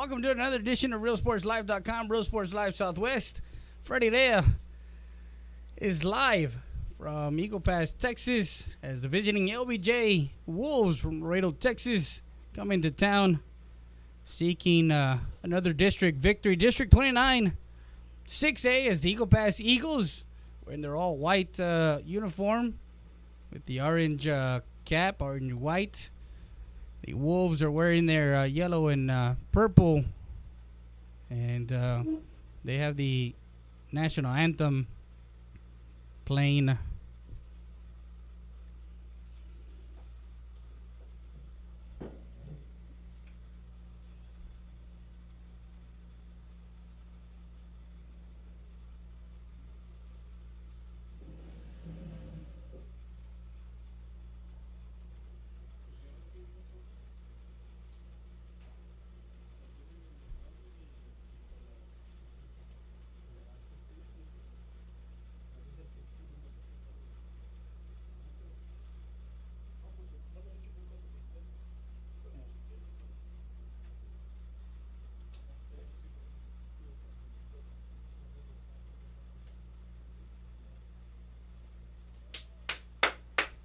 Welcome to another edition of RealSportsLive.com, Real Sports Live Southwest. Freddie Rea is live from Eagle Pass, Texas, as the visiting LBJ Wolves from Laredo, Texas, come into town seeking another district victory. District 29, 6A, as the Eagle Pass Eagles, in their all white uniform with the orange cap, orange and white. The Wolves are wearing their yellow and purple, and they have the national anthem playing.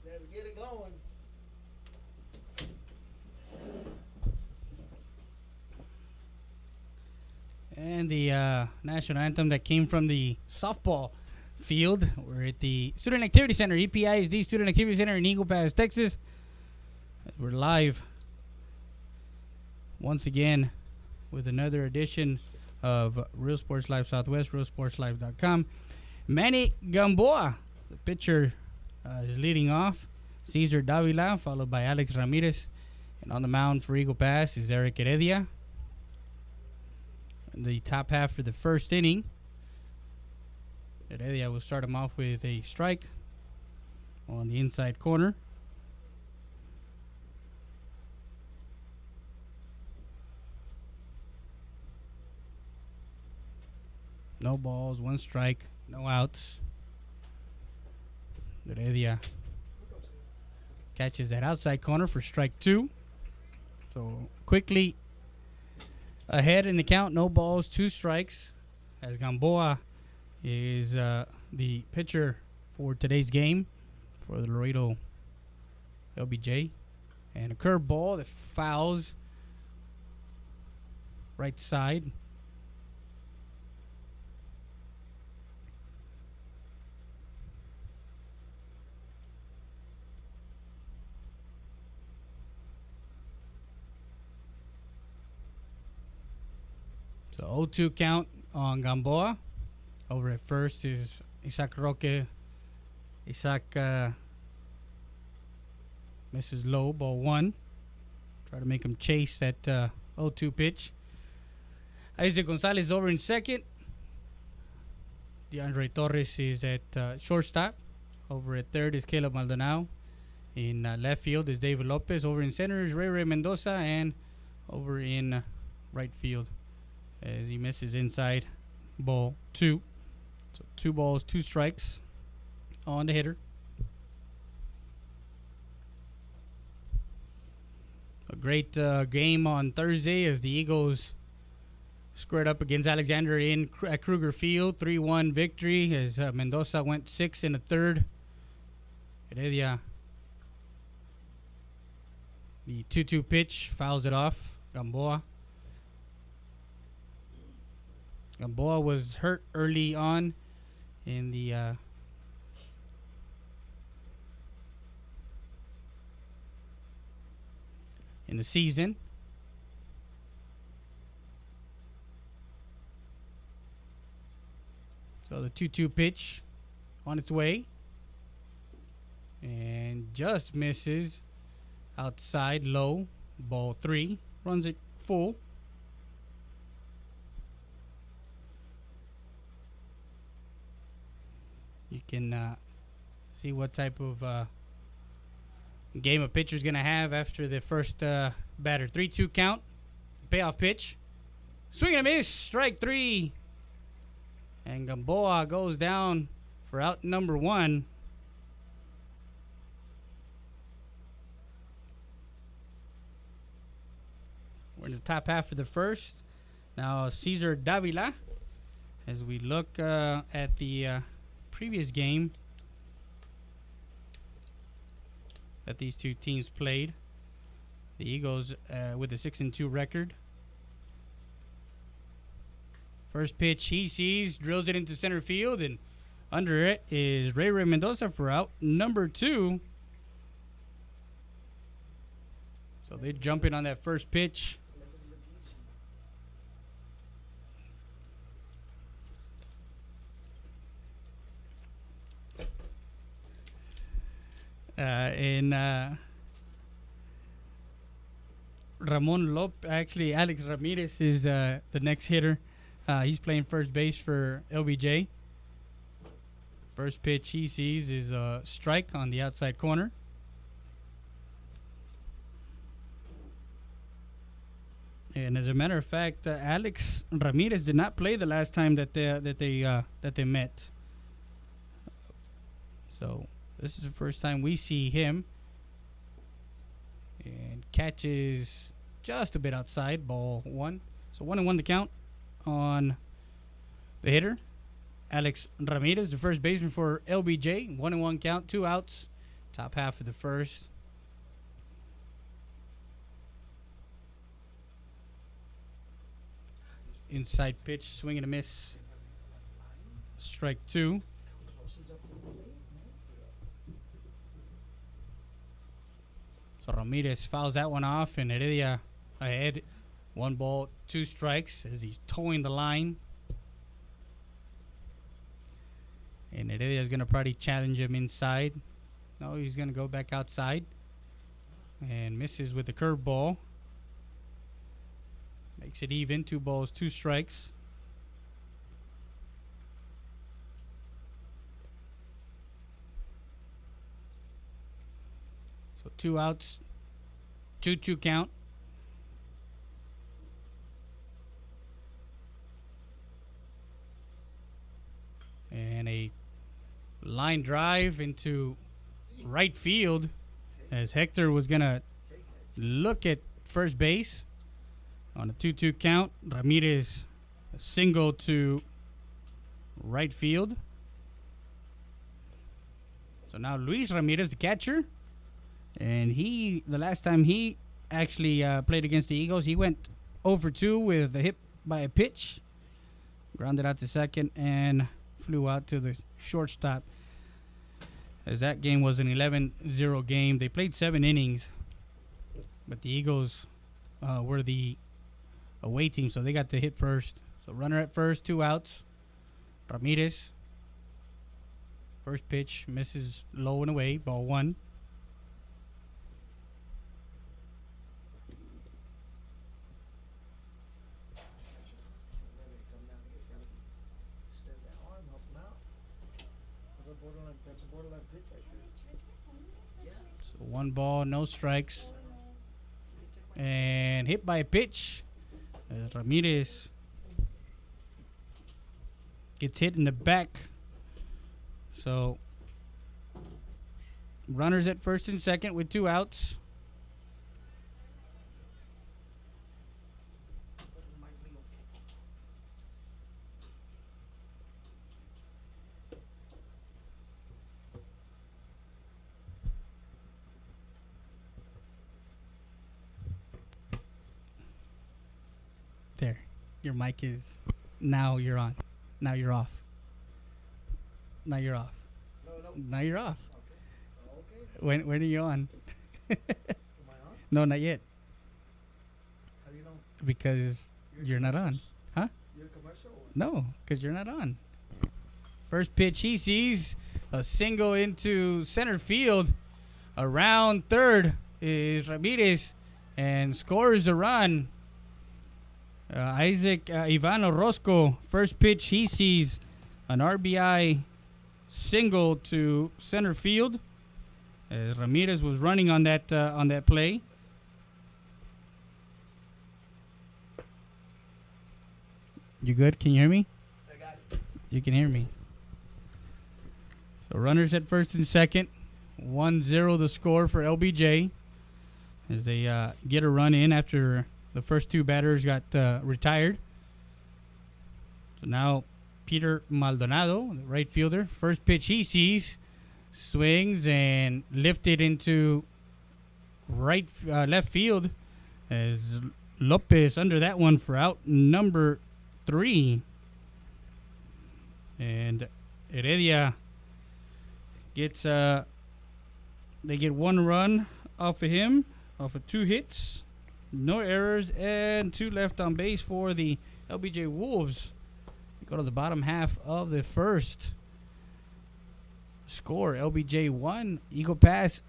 Let's get it going. And the national anthem that came from the softball field. We're at the Student Activity Center, EPISD Student Activity Center in Eagle Pass, Texas. We're live once again with another edition of Real Sports Live Southwest, RealSportsLive.com. Manny Gamboa, the pitcher, is leading off. Cesar Davila, followed by Alex Ramirez. And on the mound for Eagle Pass is Eric Heredia. In the top half for the first inning, Heredia will start him off with a strike on the inside corner. No balls, one strike, no outs. Heredia catches that outside corner for strike two. So quickly ahead in the count, no balls, two strikes, as Gamboa is the pitcher for today's game for the Laredo LBJ. And a curveball that fouls right side. So 0-2 count on Gamboa. Over at first is Isaac Roque. Isaac misses low, ball one. Try to make him chase that 0-2 pitch. Isaac Gonzalez over in second. DeAndre Torres is at shortstop. Over at third is Caleb Maldonado. In left field is David Lopez. Over in center is Ray Mendoza. And over in right field, as he misses inside, ball two. So 2 balls, 2 strikes on the hitter. A great game on Thursday as the Eagles squared up against Alexander at Kruger Field. 3-1 victory as Mendoza went 6 in the third. Heredia, the 2-2 pitch, fouls it off. Gamboa was hurt early on in the season. So the 2-2 pitch on its way and just misses outside low, ball 3, runs it full. You can see what type of game a pitcher's going to have after the first batter. 3-2 count. Payoff pitch. Swing and a miss. Strike 3. And Gamboa goes down for out number 1. We're in the top half of the first. Now Cesar Davila, as we look at the previous game that these two teams played. The Eagles with a 6-2 record. First pitch he sees, drills it into center field, and under it is Ray Mendoza for out number 2. So they jump in on that first pitch. Ramon Lopez, actually Alex Ramirez is the next hitter. He's playing first base for LBJ. First pitch he sees is a strike on the outside corner. And as a matter of fact, Alex Ramirez did not play the last time that they met. So this is the first time we see him. And catches just a bit outside, ball 1. So 1-1 the count on the hitter, Alex Ramirez, the first baseman for LBJ. 1-1 count, 2 outs, top half of the first. Inside pitch, swing and a miss. Strike 2. So Ramirez fouls that one off, and Heredia ahead. 1 ball, 2 strikes as he's towing the line. And Heredia is going to probably challenge him inside. No, he's going to go back outside. And misses with the curveball. Makes it even. 2 balls, 2 strikes. So 2 outs, 2-2 count. And a line drive into right field as Hector was going to look at first base on a 2-2 count. Ramirez a single to right field. So now Luis Ramirez, the catcher. And the last time he actually played against the Eagles, he went 0-2 with a hit by a pitch. Grounded out to second and flew out to the shortstop. As that game was an 11-0 game. They played 7 innings. But the Eagles were the away team, so they got the hit first. So runner at first, 2 outs. Ramirez. First pitch, misses low and away, ball 1. So 1 ball, no strikes. And hit by a pitch. As Ramirez gets hit in the back. So runners at first and second with 2 outs. There. Your mic is... Now you're on. Now you're off. Now you're off. No. Now you're off. Okay. When are you on? Am I on? No, not yet. How do you know? Because you're not on. Huh? You're commercial? Or? No, because you're not on. First pitch he sees. A single into center field. Around third is Ramirez. And scores a run. Isaac Ivan Orozco. First pitch he sees. An RBI single to center field. As Ramirez was running on that play. You good? Can you hear me? I got it. You can hear me. So runners at first and second. 1-0 the score for LBJ. As they get a run in after the first 2 batters got retired. So now Peter Maldonado, the right fielder, first pitch he sees, swings and lifted into left field as Lopez under that one for out number 3. And Heredia gets they get 1 run off of him, off of 2 hits, no errors, and 2 left on base for the LBJ Wolves. We go to the bottom half of the first. Score: LBJ 1, Eagle Pass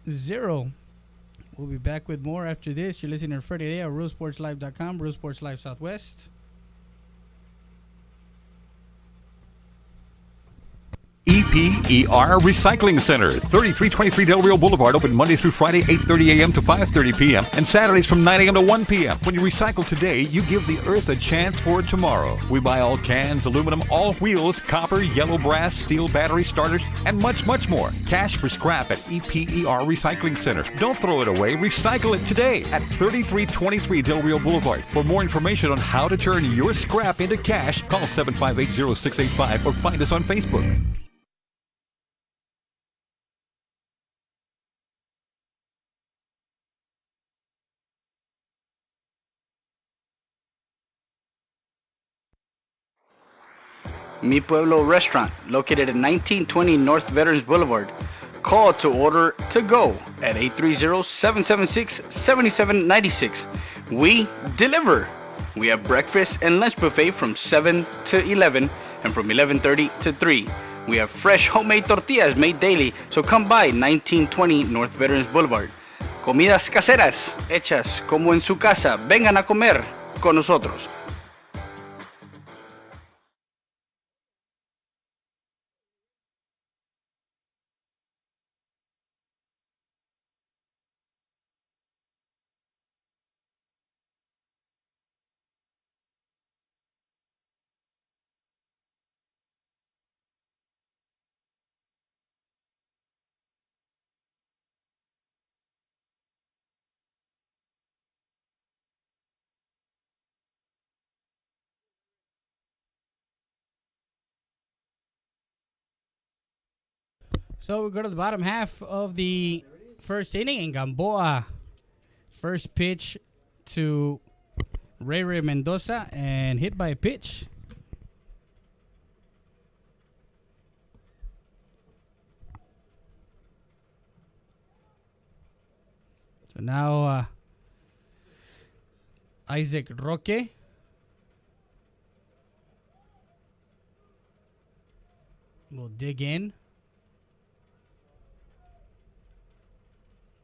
0. We'll be back with more after this. You're listening to Friday Day at RealSportsLive.com, Real Sports Live Southwest. EPER Recycling Center, 3323 Del Rio Boulevard, open Monday through Friday, 8:30 a.m. to 5:30 p.m. and Saturdays from 9 a.m. to 1 p.m. When you recycle today, you give the earth a chance for tomorrow. We buy all cans, aluminum, all wheels, copper, yellow brass, steel battery starters, and much, much more. Cash for scrap at EPER Recycling Center. Don't throw it away. Recycle it today at 3323 Del Rio Boulevard. For more information on how to turn your scrap into cash, call 758-0685 or find us on Facebook. Mi Pueblo Restaurant, located at 1920 North Veterans Boulevard. Call to order to go at 830-776-7796. We deliver. We have breakfast and lunch buffet from 7 to 11 and from 11:30 to 3. We have fresh homemade tortillas made daily, so come by 1920 North Veterans Boulevard. Comidas caseras, hechas como en su casa. Vengan a comer con nosotros. So we go to the bottom half of the first inning, and Gamboa, first pitch to Ray Mendoza, and hit by a pitch. So now Isaac Roque will dig in.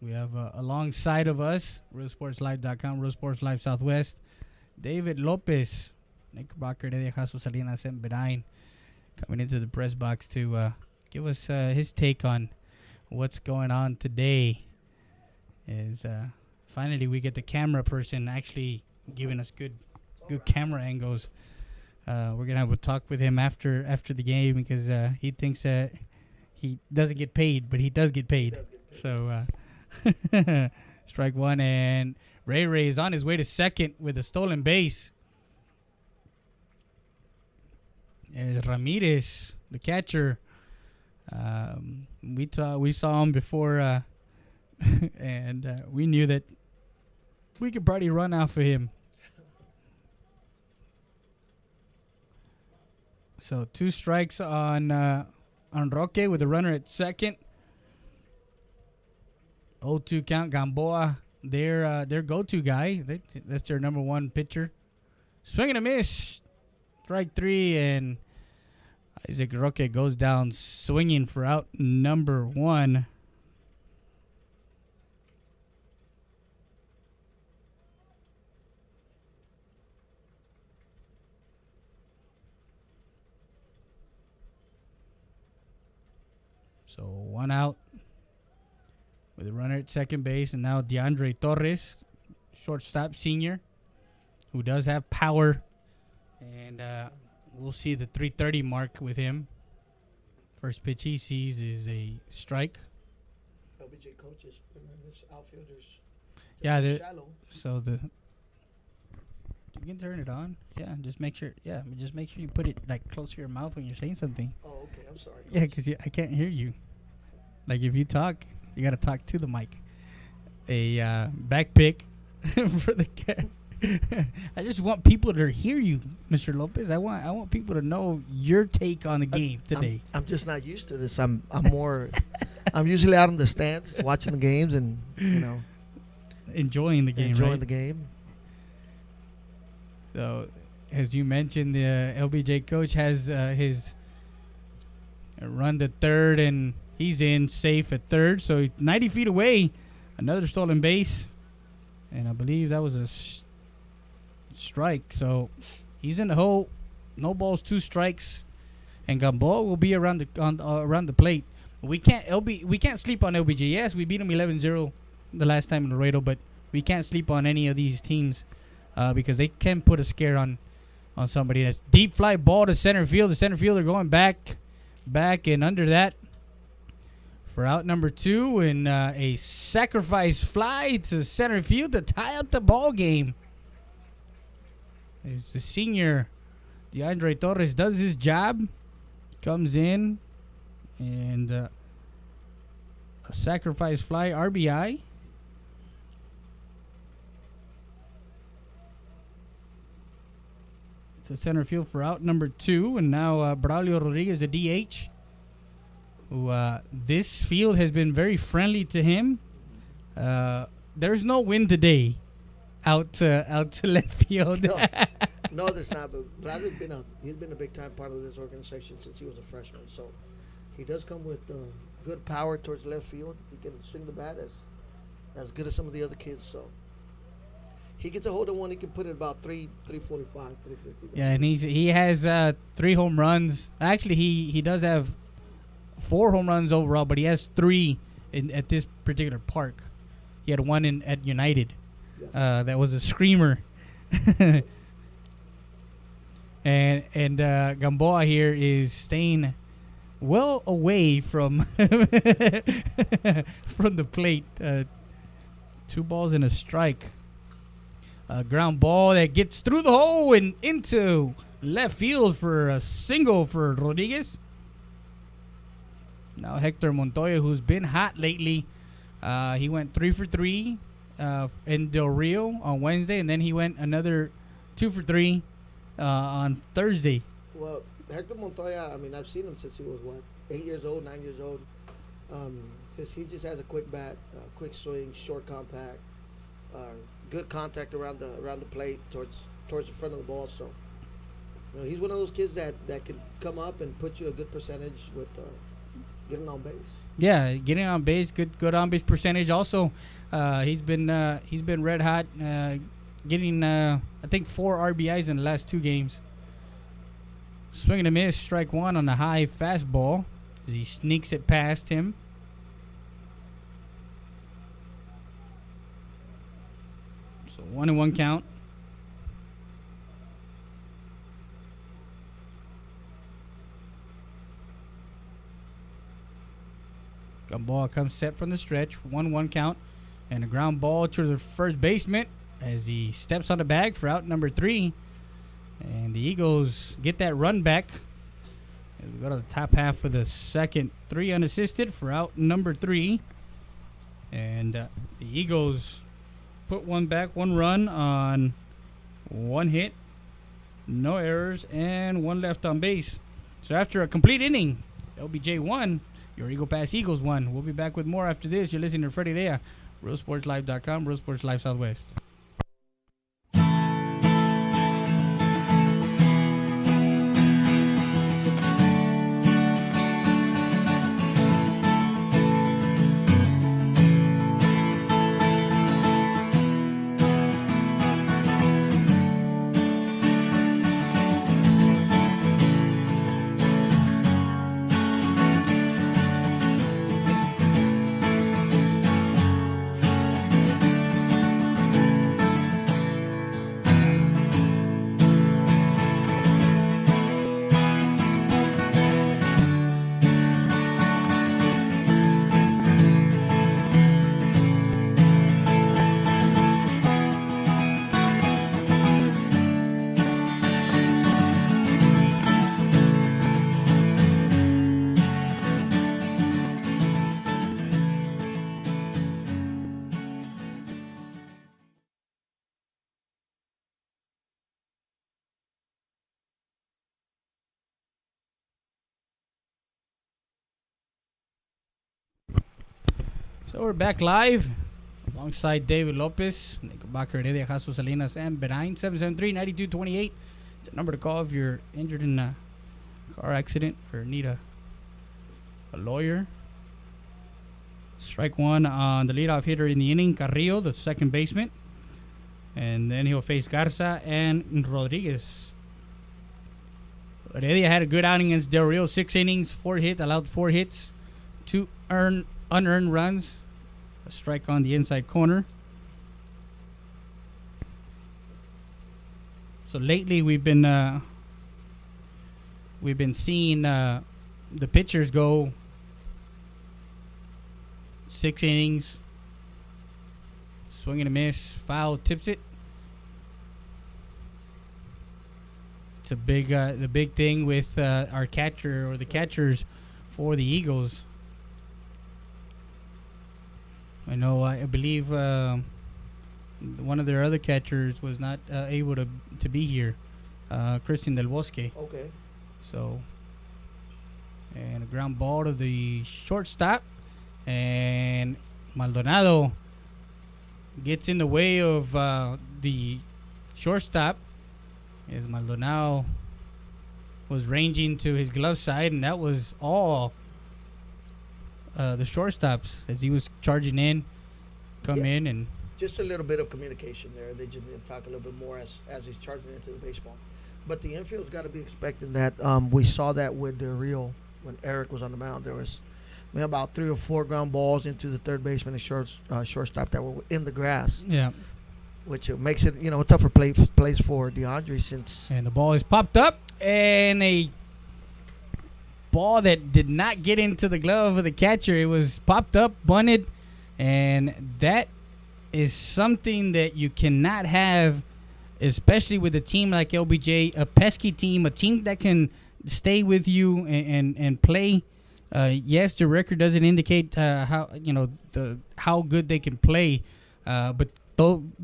We have alongside of us, RealSportsLive.com, Real Sports Live Southwest, David Lopez, Knickerbocker de Jesus Salinas and Bedine, coming into the press box to give us his take on what's going on today. Is finally we get the camera person actually giving us good camera angles. We're gonna have a talk with him after the game because he thinks that he doesn't get paid, but he does get paid. So. Strike one, and Ray is on his way to second with a stolen base. And Ramirez, the catcher, we saw him before, and we knew that we could probably run off of him. So 2 strikes on Roque with a runner at second. 0-2 count. Gamboa, their go-to guy. That's their number 1 pitcher. Swing and a miss. Strike 3, and Isaac Roque goes down swinging for out number 1. So 1 out with a runner at second base, and now DeAndre Torres, shortstop senior, who does have power, and we'll see the 330 mark with him. First pitch he sees is a strike. LBJ coaches, outfielders. Yeah, Shallow. so the You can turn it on. Yeah, just make sure. Yeah, just make sure you put it like close to your mouth when you're saying something. Oh, okay. I'm sorry. Yeah, because I can't hear you. Like if you talk, you gotta talk to the mic. A back pick for the cat. I just want people to hear you, Mr. Lopez. I want people to know your take on the game today. I'm just not used to this. I'm more. I'm usually out in the stands watching the games and enjoying the game. Enjoying right? the game. So, as you mentioned, the LBJ coach has his run to third, and he's in safe at third. So 90 feet away, another stolen base, and I believe that was a strike. So he's in the hole. No balls, 2 strikes, and Gamboa will be around the plate. We can't sleep on LBJ. Yes, we beat him 11-0 the last time in Laredo, but we can't sleep on any of these teams because they can put a scare on somebody. That's deep fly ball to center field. The center fielder going back and under that for out number 2, and a sacrifice fly to center field to tie up the ball game. As the senior DeAndre Torres does his job, comes in, and a sacrifice fly RBI. To center field for out number 2, and now Braulio Rodriguez, the DH, who this field has been very friendly to him. There's no wind today out to left field. No, there's not. But Braulio's been a big time part of this organization since he was a freshman. So he does come with good power towards left field. He can swing the bat as good as some of the other kids. So he gets a hold of one. He can put it about 345, 350. Yeah, and he has 3 home runs. Actually, he does have 4 home runs overall, but he has 3 at this particular park. He had 1 at United. Yes. That was a screamer. and Gamboa here is staying well away from from the plate. 2 balls and a strike. A ground ball that gets through the hole and into left field for a single for Rodriguez. Now Hector Montoya, who's been hot lately, he went 3 for 3 in Del Rio on Wednesday, and then he went another 2 for 3 on Thursday. Well, Hector Montoya, I mean, I've seen him since he was 8 years old, 9 years old. He just has a quick bat, quick swing, short compact, good contact around the plate towards the front of the ball. So, he's one of those kids that can come up and put you a good percentage with getting on base. Yeah, getting on base, good on base percentage. Also, he's been red hot, getting I think 4 RBIs in the last 2 games. Swing and a miss, strike 1 on the high fastball as he sneaks it past him. So 1-1 count. Gamboa comes set from the stretch. 1-1 count. And a ground ball to the first baseman as he steps on the bag for out number 3. And the Eagles get that run back. As we go to the top half of the second. 3 unassisted for out number 3. And the Eagles put 1 back, 1 run on 1 hit, no errors, and 1 left on base. So after a complete inning, LBJ won. Your Eagle Pass Eagles won. We'll be back with more after this. You're listening to Freddie Dea, RealSportsLive.com, Real Sports Live Southwest. So we're back live alongside David Lopez, Knickerbocker, Heredia, Jesus Salinas, and Benign. 773-9228. It's a number to call if you're injured in a car accident or need a lawyer. Strike one on the leadoff hitter in the inning, Carrillo, the second baseman. And then he'll face Garza and Rodriguez. Heredia had a good outing against Del Rio. 6 innings, 4 hits, allowed 4 hits, 2 unearned runs. A strike on the inside corner. So lately we've been seeing the pitchers go 6 innings, swing and a miss, foul, tips it. It's a big the big thing with our catcher or the catchers for the Eagles. I know. I believe one of their other catchers was not able to be here, Christian Del Bosque. Okay. So, and a ground ball to the shortstop, and Maldonado gets in the way of the shortstop as Maldonado was ranging to his glove side, and that was all the shortstops as he was charging in, in and just a little bit of communication there. They just need to talk a little bit more as he's charging into the baseball. But the infield's got to be expecting that. We saw that with the Rio when Eric was on the mound. There was about 3 or 4 ground balls into the third baseman and shortstop that were in the grass. Yeah, which makes it a tougher place for DeAndre since. And the ball is popped up, and a ball that did not get into the glove of the catcher. It was popped up, bunted, and that is something that you cannot have, especially with a team like LBJ, a pesky team, a team that can stay with you and play. Yes, the record doesn't indicate how good they can play, but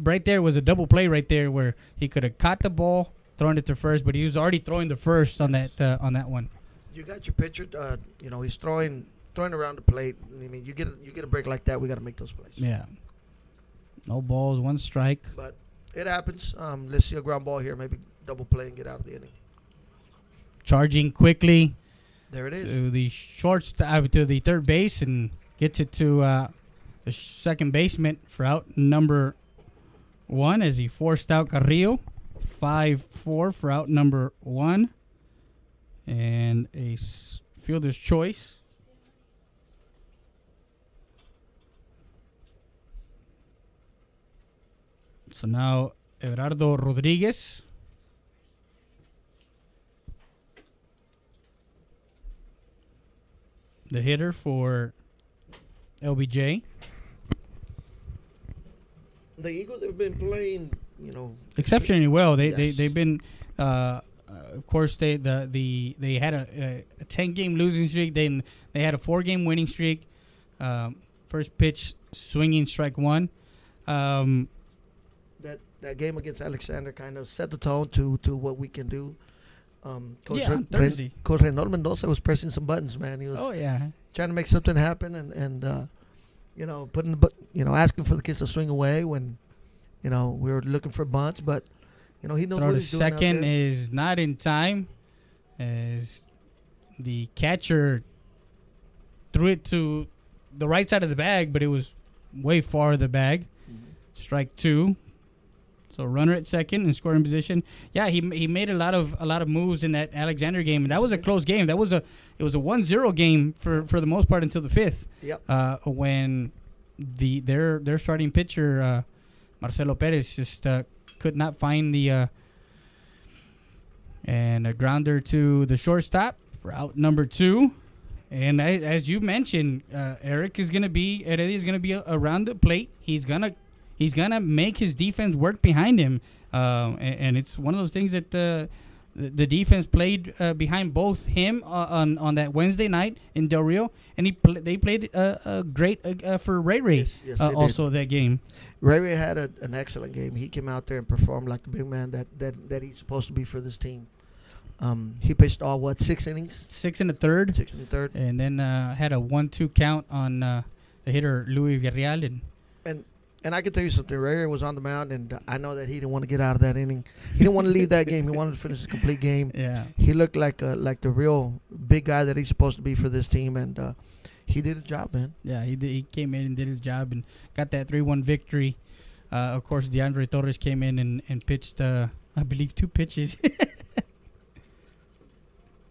right there was a double play right there where he could have caught the ball, thrown it to first, but he was already throwing the first on that one. You got your pitcher. He's throwing around the plate. I mean, you get a break like that, we got to make those plays. Yeah. No balls, 1 strike. But it happens. Let's see a ground ball here, maybe double play and get out of the inning. Charging quickly. There it is. To the shortstop, to the third base, and gets it to the second baseman for out number 1 as he forced out Carrillo. 5-4 for out number 1. And a fielder's choice. So now Everardo Rodriguez. The hitter for LBJ. The Eagles have been playing, exceptionally well. Yes. They've been, of course, they had a 10-game losing streak. Then they had a 4-game winning streak. First pitch, swinging strike 1. That game against Alexander kind of set the tone to what we can do. Coach Reynolds Mendoza was pressing some buttons, man. He was trying to make something happen and asking for the kids to swing away when, we were looking for bunts, but, he knows what he's doing. Second is not in time as the catcher threw it to the right side of the bag, but it was way far of the bag. Mm-hmm. Strike 2. So runner at second in scoring position. Yeah, he made a lot of moves in that Alexander game, and that was a close game. It was a 1-0 game for the most part until the 5th. Yep. When their starting pitcher Marcelo Perez just could not find the and a grounder to the shortstop for out number 2. And as you mentioned, Heredia is going to be around the plate. He's gonna make his defense work behind him, and it's one of those things that the defense played behind both him on that Wednesday night in Del Rio, and they played great for Ray yes, also that game. Ray had an excellent game. He came out there and performed like the big man that he's supposed to be for this team. He pitched all 6 innings? 6 and a third. 6 and a third. And then had a 1-2 count on the hitter Louis Villarreal. And I can tell you something. Ray was on the mound, and I know that he didn't want to get out of that inning. He didn't want to leave that game. He wanted to finish a complete game. Yeah. He looked like the real big guy that he's supposed to be for this team, and he did his job, man. Yeah, he did. He came in and did his job and got that 3-1 victory. Of course, DeAndre Torres came in and pitched, I believe, 2 pitches.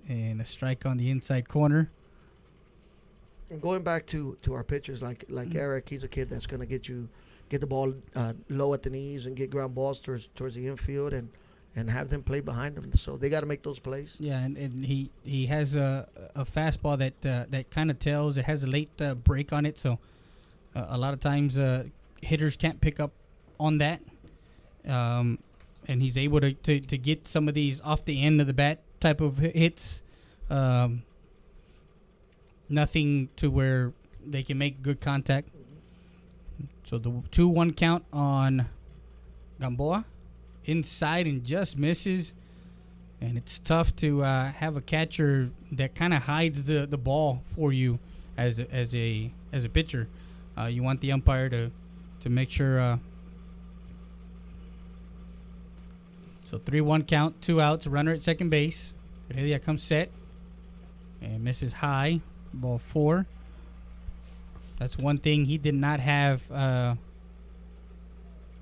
And a strike on the inside corner. And going back to our pitchers, like Eric, he's a kid that's going to get the ball low at the knees and get ground balls towards the infield and have them play behind him. So they got to make those plays. Yeah, and he has a fastball that kind of tells. It has a late break on it, so a lot of times hitters can't pick up on that. And he's able to get some of these off the end of the bat type of hits. Nothing to where they can make good contact. So the 2-1 count on Gamboa. Inside and just misses. And it's tough to have a catcher that kind of hides the ball for you as a pitcher. You want the umpire to make sure. So 3-1 count, 2 outs, runner at second base. Heredia comes set and misses high. Ball 4. That's one thing he did not have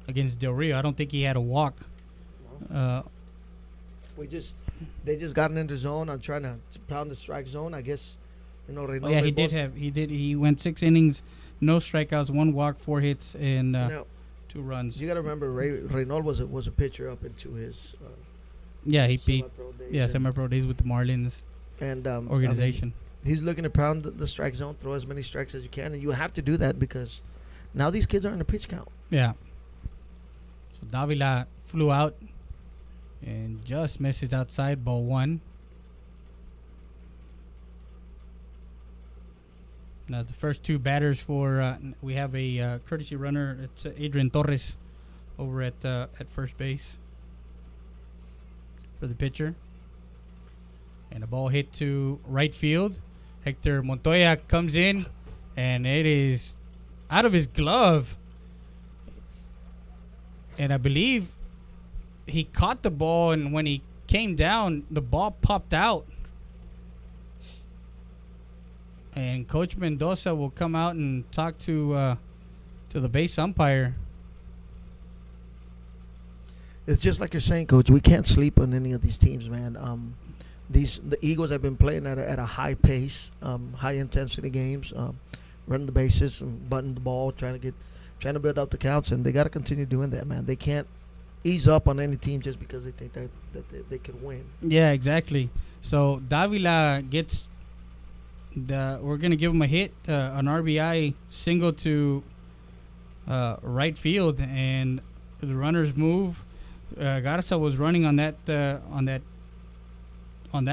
against Del Rio. I don't think he had a walk. They just got into zone. I'm trying to pound the strike zone. I guess, Reynold. Yeah, he went 6 innings, no strikeouts, 1 walk, 4 hits, and 2 runs. You got to remember, Reynold was a pitcher up into his. Semi-pro days with the Marlins and organization. He's looking to pound the strike zone, throw as many strikes as you can, and you have to do that because now these kids are in the pitch count. Yeah. So Davila flew out and just misses outside, ball 1. Now the first 2 batters for we have a courtesy runner. It's Adrian Torres over at first base for the pitcher, and a ball hit to right field. Hector Montoya comes in, and it is out of his glove. And I believe he caught the ball, and when he came down, the ball popped out. And Coach Mendoza will come out and talk to the base umpire. It's just like you're saying, Coach. We can't sleep on any of these teams, man. The Eagles have been playing at a high pace, high intensity games, running the bases and butting the ball, trying to build up the counts, and they got to continue doing that, man. They can't ease up on any team just because they think that they could win. Yeah, exactly. So Davila gets we're gonna give him a hit, an RBI single to right field, and the runners move. Garza was running on that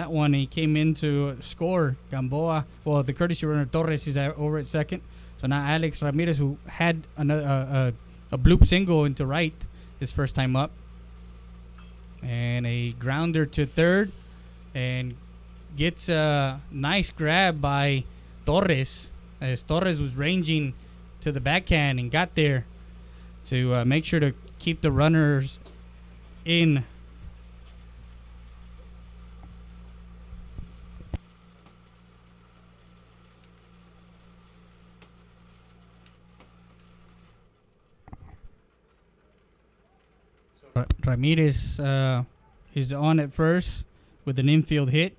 one. He came in to score. Gamboa, the courtesy runner Torres is over at second. So now Alex Ramirez, who had a bloop single into right his first time up, and a grounder to third, and gets a nice grab by Torres, as Torres was ranging to the backhand and got there to make sure to keep the runners in. Ramirez is on at first with an infield hit.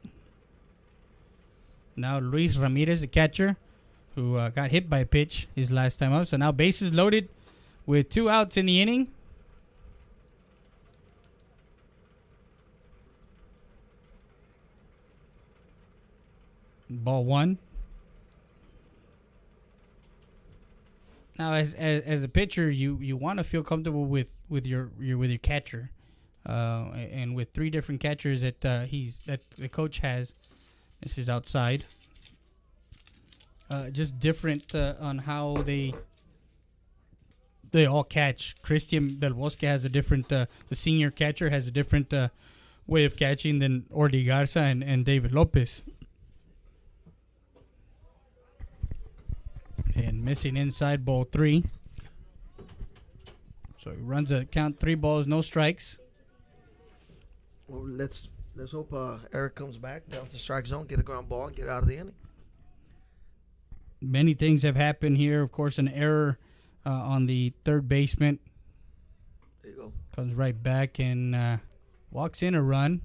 Now Luis Ramirez, the catcher, who got hit by a pitch his last time up. So now bases loaded with 2 outs in the inning. Ball 1. Now, as a pitcher, you want to feel comfortable with your catcher, and with 3 different catchers that the coach has. This is outside. Just different on how they all catch. Christian Del Bosque has a different. The senior catcher has a different way of catching than Orly Garza and David Lopez. and missing inside, ball 3. So he runs a count, 3 balls, no strikes. Well, let's hope Eric comes back down to the strike zone, get a ground ball, and get out of the inning. Many things have happened here. Of course, an error on the third baseman. There you go. Comes right back and walks in a run.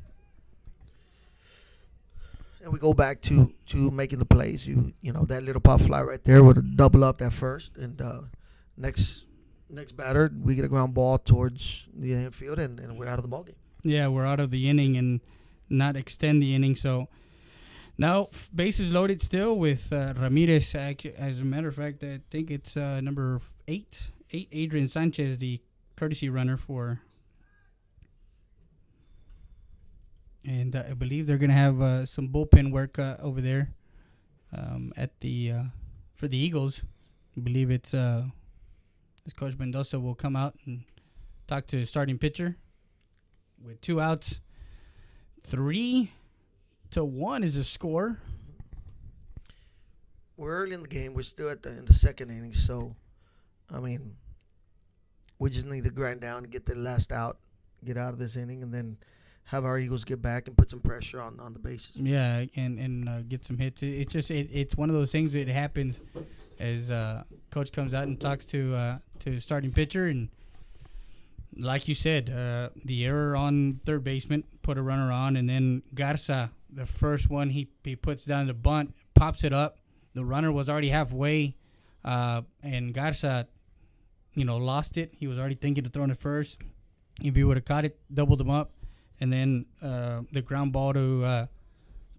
And we go back to making the plays. You know that little pop fly right there would have double up that first, and next batter we get a ground ball towards the infield, and we're out of the ballgame. Yeah, we're out of the inning and not extend the inning. So now bases loaded still with Ramirez. As a matter of fact, I think it's number 8, Adrian Sanchez, the courtesy runner for. And I believe they're gonna have some bullpen work over there at the for the Eagles. I believe it's this Coach Mendoza will come out and talk to the starting pitcher with 2 outs. 3-1 is the score. We're early in the game. We're still in the second inning, so I mean, we just need to grind down and get the last out, get out of this inning, and then have our Eagles get back and put some pressure on the bases. Yeah, and get some hits. It's just it's one of those things that happens as coach comes out and talks to starting pitcher, and like you said, the error on third baseman put a runner on, and then Garza, the first one he puts down the bunt, pops it up. The runner was already halfway, and Garza, lost it. He was already thinking of throwing it first. If he would have caught it, doubled him up. And then the ground ball to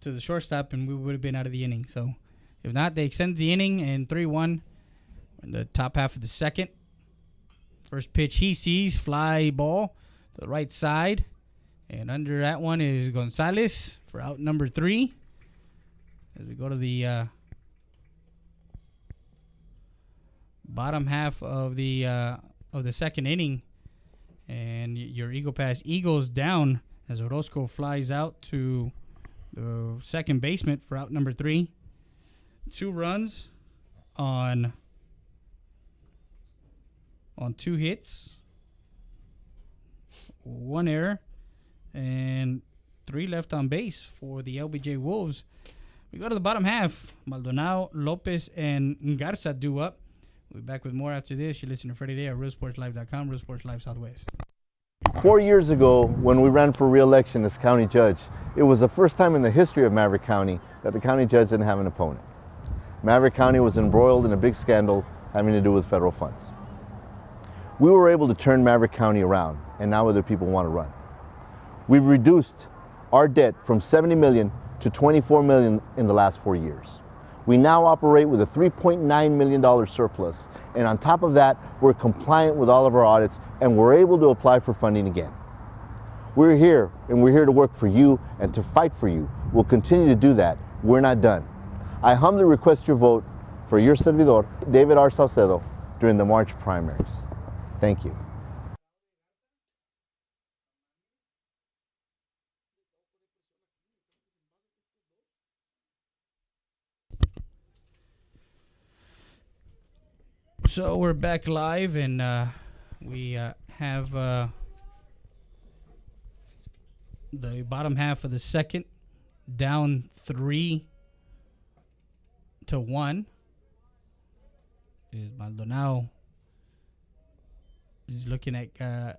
the shortstop, and we would have been out of the inning. So if not, they extended the inning and 3-1 in the top half of the second. First pitch he sees, fly ball to the right side. And under that one is Gonzalez for out number 3. As we go to the bottom half of the second inning. And your Eagle Pass Eagles down as Orozco flies out to the second baseman for out number 3. 2 runs on 2 hits, 1 error, and 3 left on base for the LBJ Wolves. We go to the bottom half. Maldonado, Lopez, and Garza do up. We'll be back with more after this. You listen to Freddie Day at RealSportsLive.com, Real Sports Live Southwest. 4 years ago, when we ran for re-election as county judge, it was the first time in the history of Maverick County that the county judge didn't have an opponent. Maverick County was embroiled in a big scandal having to do with federal funds. We were able to turn Maverick County around, and now other people want to run. We've reduced our debt from $70 million to $24 million in the last 4 years. We now operate with a $3.9 million surplus, and on top of that, we're compliant with all of our audits, and we're able to apply for funding again. We're here, and we're here to work for you and to fight for you. We'll continue to do that. We're not done. I humbly request your vote for your servidor, David R. Saucedo, during the March primaries. Thank you. So we're back live, and we have the bottom half of the second down 3-1. Is Maldonado is looking at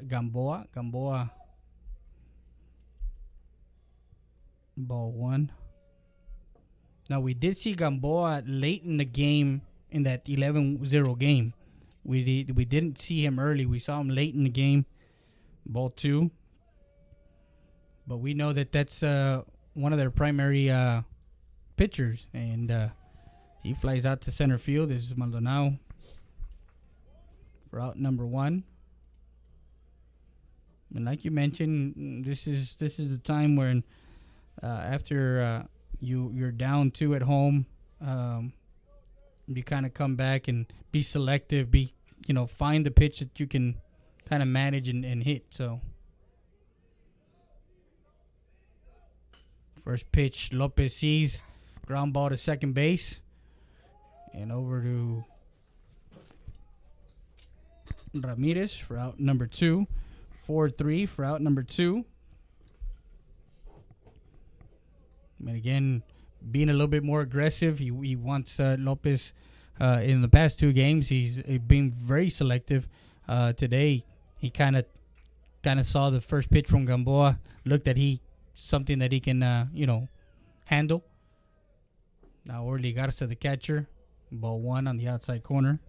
Gamboa. Gamboa, ball 1. Now we did see Gamboa late in the game. In that 11-0 game, we didn't see him early. We saw him late in the game, ball 2. But we know that that's one of their primary pitchers, and he flies out to center field. This is Maldonado for out number 1. And like you mentioned, this is the time when after you're down 2 at home. You kind of come back and be selective, find the pitch that you can kind of manage and hit. So first pitch, Lopez sees, ground ball to second base, and over to Ramirez for out number 2. 4-3 for out number 2. And again, being a little bit more aggressive. He wants Lopez in the past 2 games. He's been very selective. Today, he kind of saw the first pitch from Gamboa, looked at something that he can handle. Now Orly Garza, the catcher, ball 1 on the outside corner.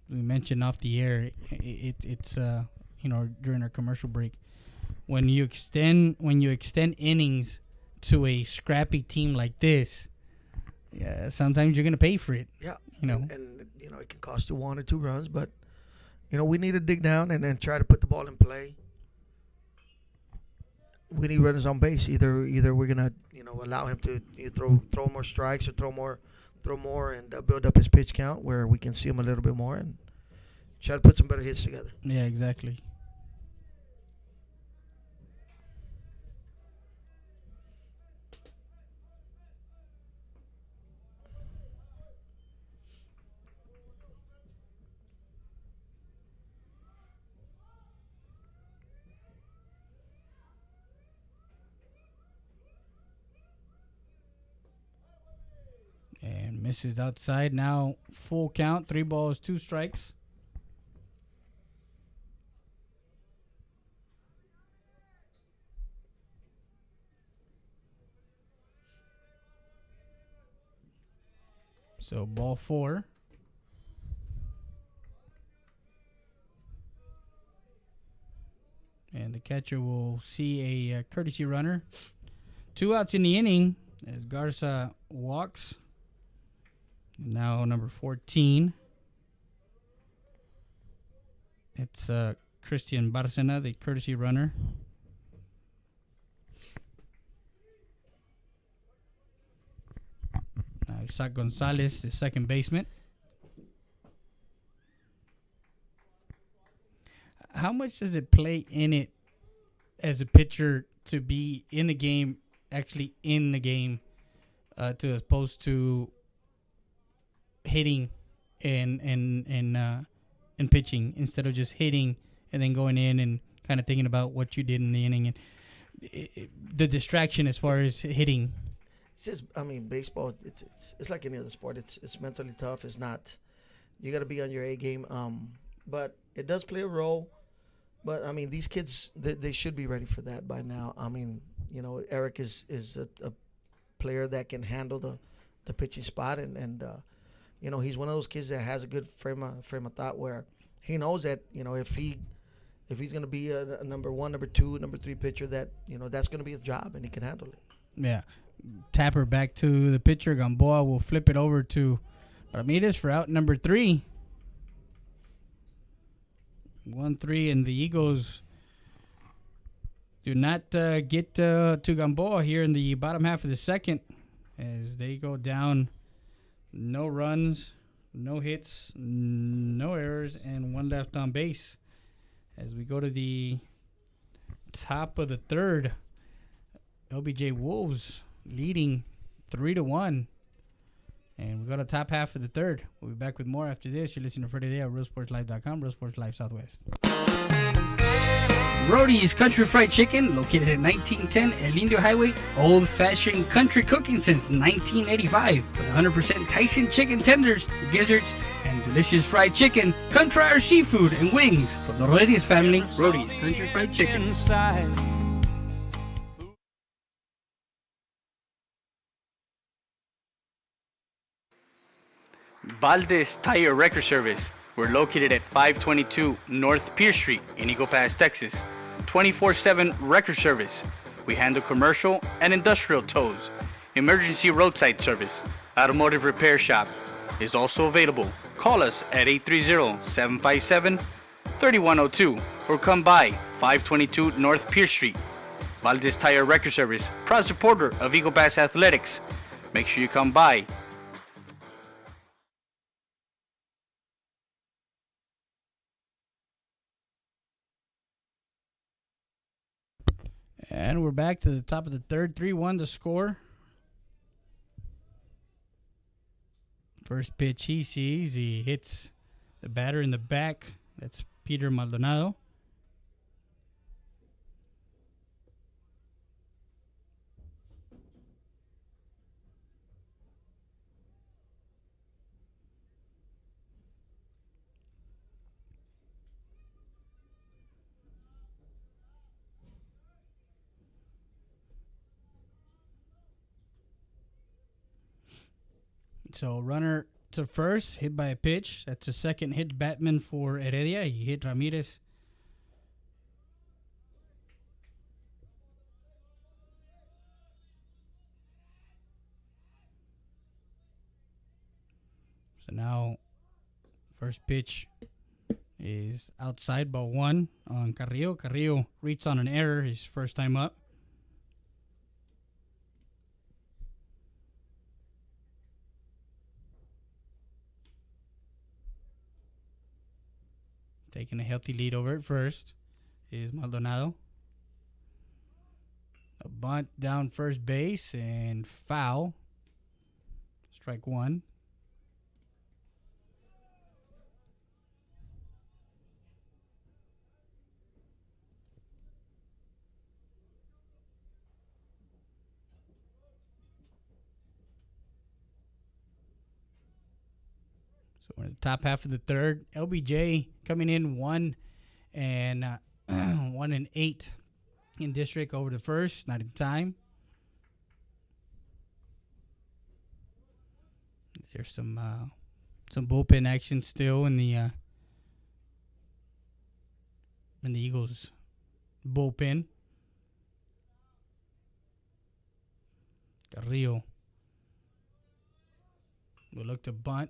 We mentioned off the air, it's during our commercial break, when you extend innings to a scrappy team like this, yeah, sometimes you're gonna pay for it. Yeah, and it can cost you 1 or 2 runs, but we need to dig down and then try to put the ball in play. We need runners on base. Either we're gonna allow him to throw more strikes or throw more and build up his pitch count where we can see him a little bit more and try to put some better hits together. Yeah, exactly. And misses outside. Now full count. 3 balls, 2 strikes. So ball 4. And the catcher will see a courtesy runner. 2 outs in the inning as Garza walks. Now number 14. It's Christian Barcena, the courtesy runner. Now Isaac Gonzalez, the second baseman. How much does it play in it as a pitcher to be in the game, actually in the game, to as opposed to hitting and pitching instead of just hitting and then going in and kind of thinking about what you did in the inning and the distraction as far as hitting? It's just, baseball. It's like any other sport. It's mentally tough. It's not. You got to be on your A game. But it does play a role. But these kids, they should be ready for that by now. Eric is a player that can handle the pitching spot, and he's one of those kids that has a good frame of thought where he knows that if he's going to be a number 1, number 2, number 3 pitcher, that that's going to be his job and he can handle it. Yeah. Tapper back to the pitcher. Gamboa will flip it over to Ramirez for out number 3. 1-3, and the Eagles do not get to Gamboa here in the bottom half of the second as they go down. No runs, no hits, no errors, and 1 left on base. As we go to the top of the third, LBJ Wolves leading 3-1. And we go to the top half of the third. We'll be back with more after this. You're listening to Friday Day at RealSportsLive.com, Real Sports Live Southwest. Brody's Country Fried Chicken, located at 1910 El Indio Highway. Old-fashioned country cooking since 1985. With 100% Tyson chicken tenders, gizzards, and delicious fried chicken. Come try our seafood and wings from the Rodriguez family. Brody's Country Fried Chicken. Valdez Tire Record Service. We're located at 522 North Pierce Street in Eagle Pass, Texas. 24/7 record service. We handle commercial and industrial tows. Emergency roadside service. Automotive repair shop is also available. Call us at 830-757-3102 or come by 522 North Pierce Street. Valdez Tire Record Service, proud supporter of Eagle Pass Athletics. Make sure you come by. And we're back to the top of the third. 3-1 to score. First pitch he sees, he hits the batter in the back. That's Peter Maldonado. So runner to first, hit by a pitch. That's a second hit Batman for Heredia. He hit Ramirez. So now first pitch is outside, ball one on Carrillo. Carrillo reached on an error his first time up. Taking a healthy lead over at first is Maldonado. A bunt down first base and foul. Strike one. So we're in the top half of the third. LBJ coming in 1-8 in district over the first, not in time. There's some bullpen action still in the Eagles bullpen. Carrillo will look to bunt.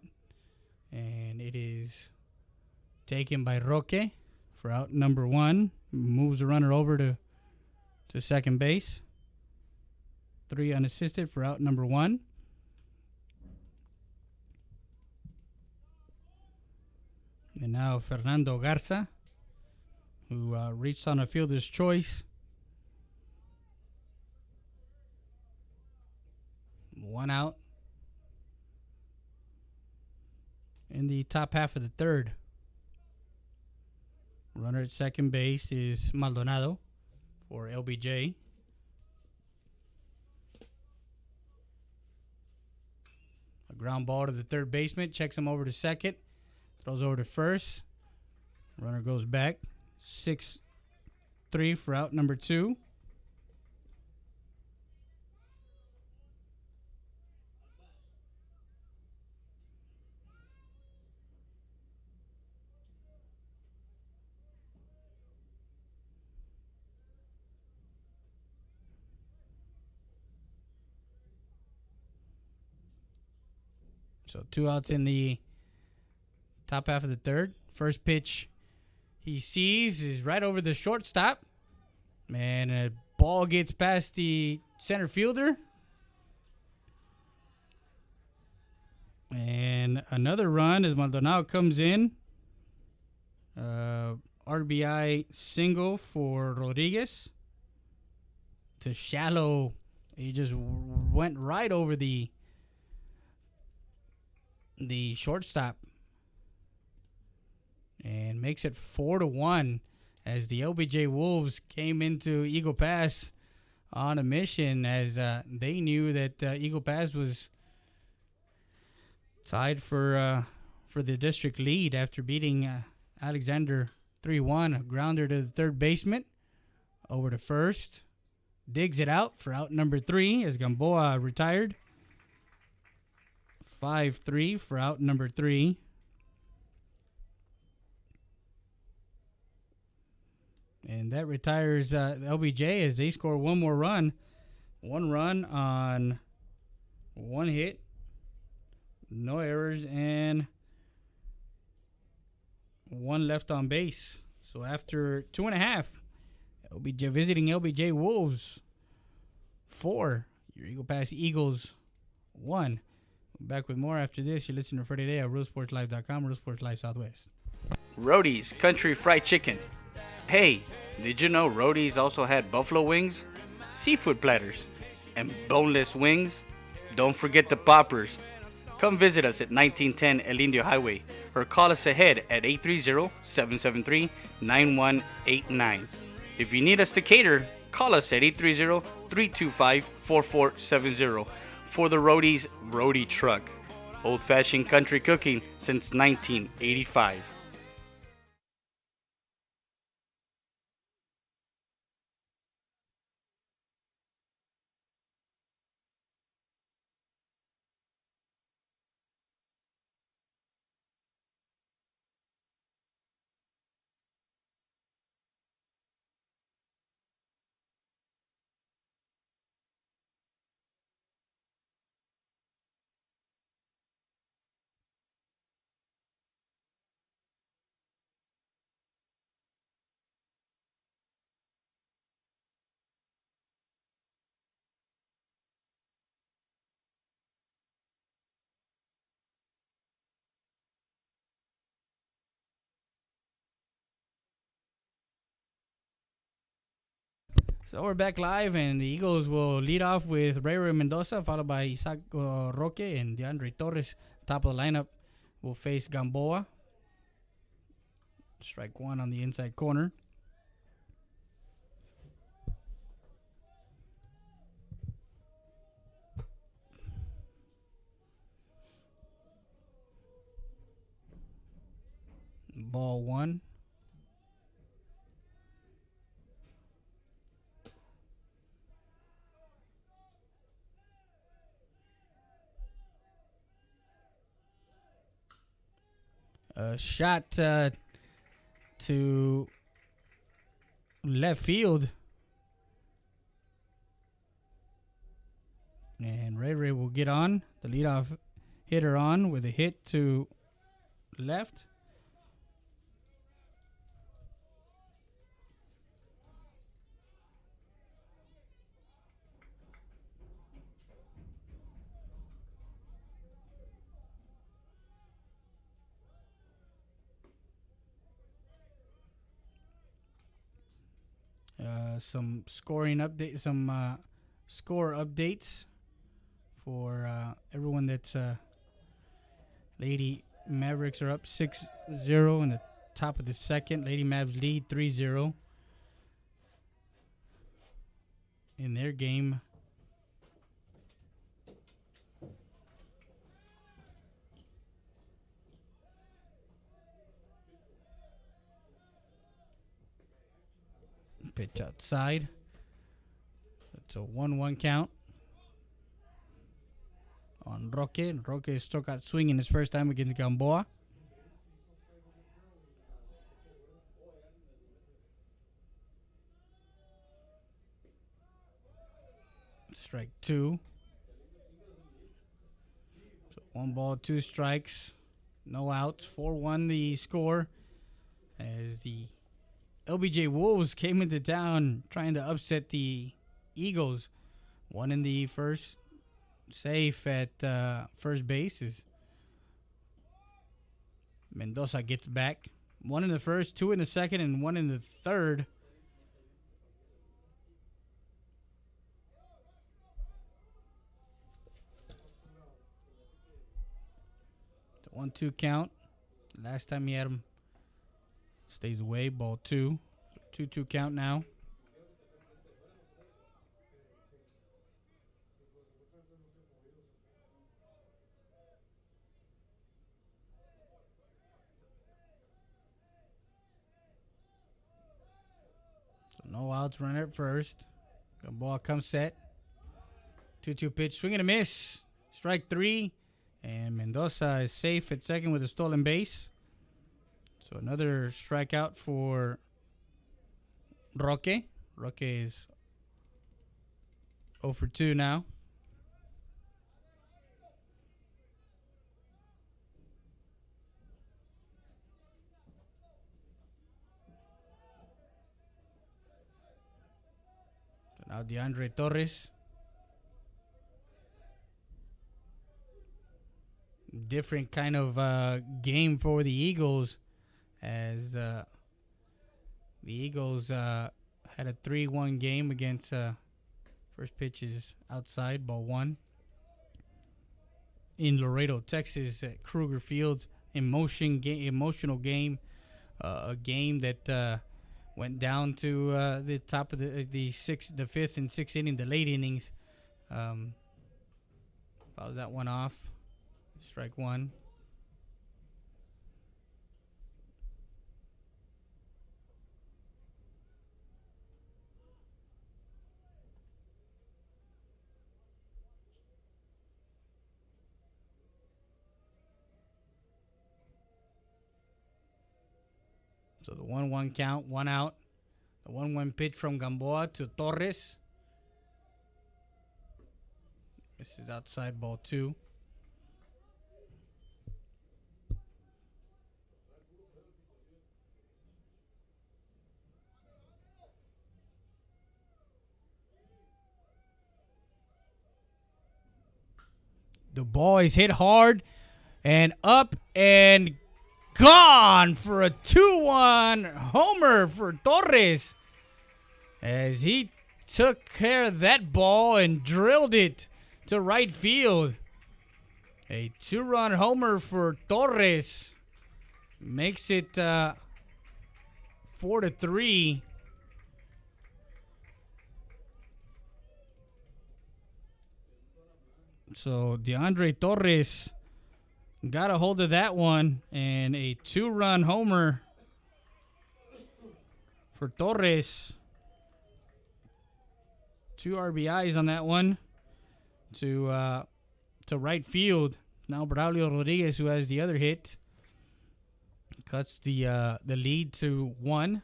And it is taken by Roque for out number one. Moves the runner over to second base. 3 unassisted for out number one. And now Fernando Garza, who reached on a fielder's choice. 1 out. In the top half of the third. Runner at second base is Maldonado for LBJ. A ground ball to the third baseman. Checks him over to second. Throws over to first. Runner goes back. 6-3 for out number two. So 2 outs in the top half of the third. First pitch he sees is right over the shortstop. And a ball gets past the center fielder. And another run as Maldonado comes in. RBI single for Rodriguez. To shallow. He just went right over the shortstop and makes it 4-1 as the LBJ Wolves came into Eagle Pass on a mission, as they knew that Eagle Pass was tied for the district lead after beating Alexander 3-1. A grounder to the third baseman, over to first, digs it out for out number 3 as Gamboa retired. 5-3 for out number 3. And that retires LBJ as they score one more run. 1 run on 1 hit. No errors and 1 left on base. So after 2.5, LBJ visiting LBJ Wolves 4. Your Eagle Pass Eagles 1. Back with more after this. You're listening to Friday Day at RealSportsLive.com, Real Sports Live Southwest. Rody's Country Fried Chicken. Hey, did you know Rody's also had buffalo wings, seafood platters, and boneless wings? Don't forget the poppers. come visit us at 1910 El Indio Highway or call us ahead at 830-773-9189. If you need us to cater, call us at 830-325-4470 for the Roadie's Roadie Truck. Old-fashioned country cooking since 1985. So we're back live, and the Eagles will lead off with Ray Mendoza, followed by Isaac Roque and DeAndre Torres. Top of the lineup will face Gamboa. Strike one on the inside corner. Ball one. Shot to left field. And Ray will get on. The leadoff hitter on with a hit to left. Some scoring update, some score updates for everyone that's Lady Mavericks are up 6-0 in the top of the second. Lady Mavs lead 3-0 in their game. Pitch outside. It's a 1-1 count on Roque. Roque struck out swinging his first time against Gamboa. Strike two. So 1 ball, 2 strikes, no outs. 4-1 the score as the LBJ Wolves came into town trying to upset the Eagles. One in the first, safe at first base is Mendoza gets back. 1 in the first, 2 in the second, and 1 in the third. The 1-2 count. Last time he had him. Stays away, ball 2. 2-2 count now. So no outs, runner at first. Good ball comes set. 2-2 pitch, swing and a miss. Strike 3. And Mendoza is safe at second with a stolen base. So another strikeout for Roque. Roque is 0 for 2 now. So now DeAndre Torres. Different kind of game for the Eagles, as the Eagles had a 3-1 game against first pitch is outside, ball 1. in Laredo, Texas, at Kruger Field. Emotional game, a game that went down to the top of the fifth and sixth inning, the late innings. Fouls that one off. Strike one. So the 1-1 count, 1 out. The 1-1 pitch from Gamboa to Torres. This is outside, ball 2. The ball is hit hard and up and gone for a 2-1 homer for Torres as he took care of that ball and drilled it to right field. A 2-run homer for Torres makes it 4-3. So DeAndre Torres got a hold of that one, and a 2-run homer for Torres. 2 RBIs on that one to right field. Now Braulio Rodriguez, who has the other hit, cuts the lead to 1.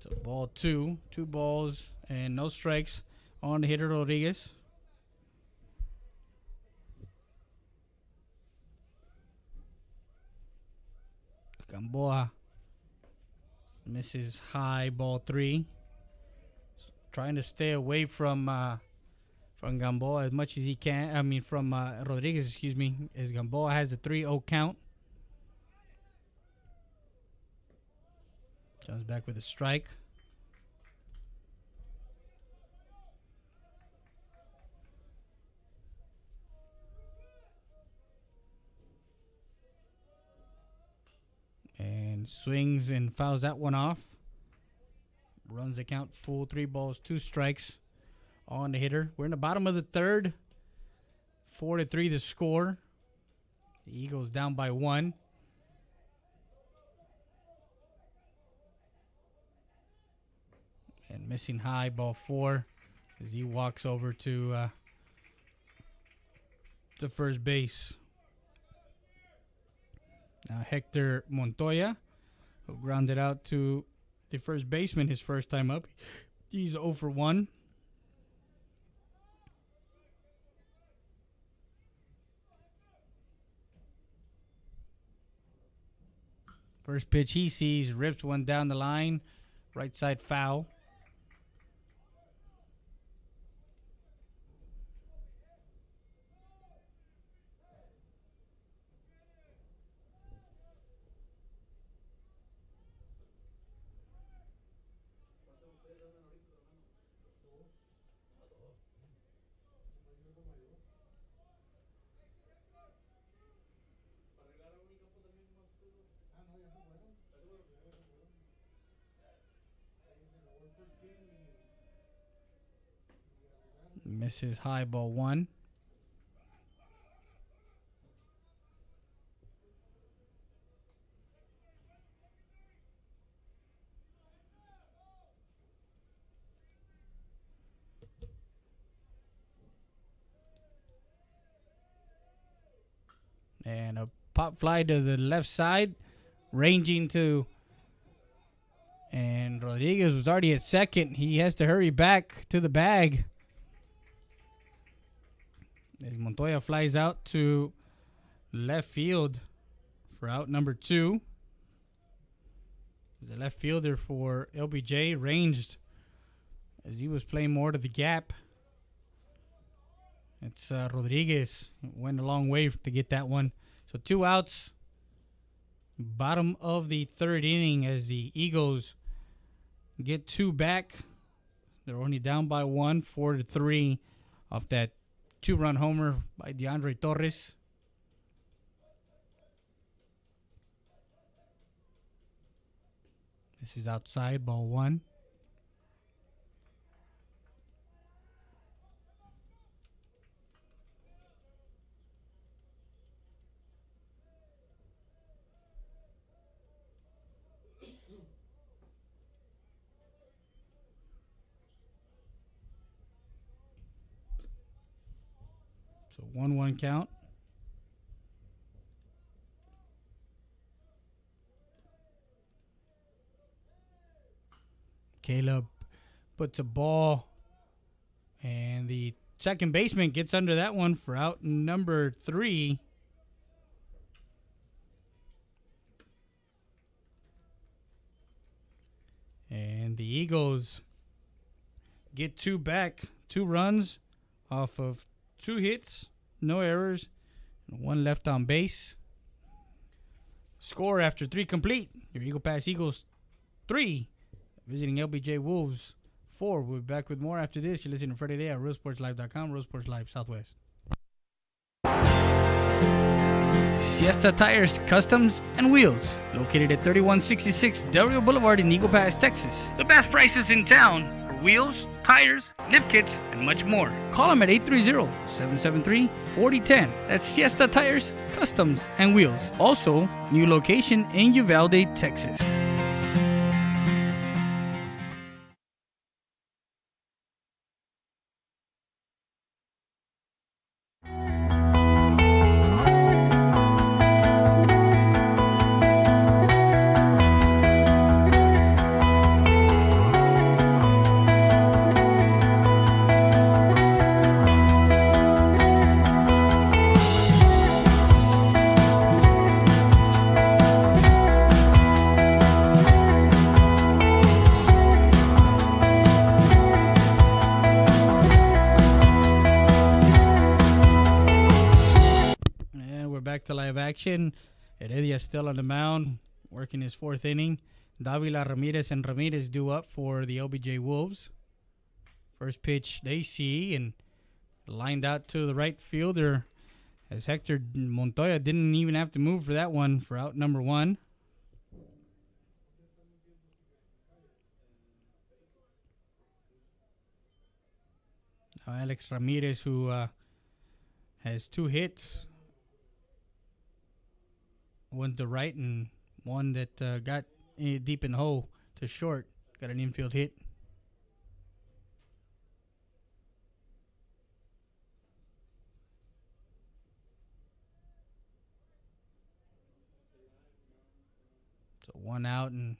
So ball 2, 2 balls and no strikes on the hitter Rodriguez. Gamboa misses high, ball 3. Trying to stay away from Gamboa as much as he can. I mean, from Rodriguez, excuse me, as Gamboa has a 3-0 count. Comes back with a strike. And swings and fouls that one off. Runs the count full, 3 balls, 2 strikes on the hitter. We're in the bottom of the third. 4-3 the score. The Eagles down by 1. And missing high, ball 4, as he walks over to first base. Now Hector Montoya, who grounded out to the first baseman his first time up. He's 0 for 1. First pitch he sees, rips one down the line, right side foul. Misses high, ball 1. And a pop fly to the left side, ranging to, and Rodriguez was already at second. He has to hurry back to the bag. As Montoya flies out to left field for out number 2. The left fielder for LBJ ranged as he was playing more to the gap. It's Rodriguez. Went a long way to get that one. So 2 outs. Bottom of the 3rd inning as the Eagles get 2 back. They're only down by 1, 4-3 off that 2-run homer by DeAndre Torres. This is outside, ball 1. So 1-1 count. Caleb puts a ball, and the second baseman gets under that one for out number 3. And the Eagles get 2 back, 2 runs off of 2 hits, no errors, and 1 left on base. Score after 3 complete. Your Eagle Pass Eagles 3. Visiting LBJ Wolves 4. We'll be back with more after this. You're listening to Friday Day at RealSportsLive.com, Real Sports Live Southwest. Siesta Tires, Customs, and Wheels. Located at 3166 Del Rio Boulevard in Eagle Pass, Texas. The best prices in town for wheels, tires, lift kits, and much more. Call them at 830-773-4010. That's Siesta Tires, Customs, and Wheels. Also, a new location in Uvalde, Texas. To live action. Heredia still on the mound, working his 4th inning. Davila, Ramirez, and Ramirez due up for the LBJ Wolves. First pitch they see, and lined out to the right fielder as Hector Montoya didn't even have to move for that one for out number 1. Now Alex Ramirez, who has 2 hits. One to right and one that got deep in the hole to short. Got an infield hit. So 1 out, and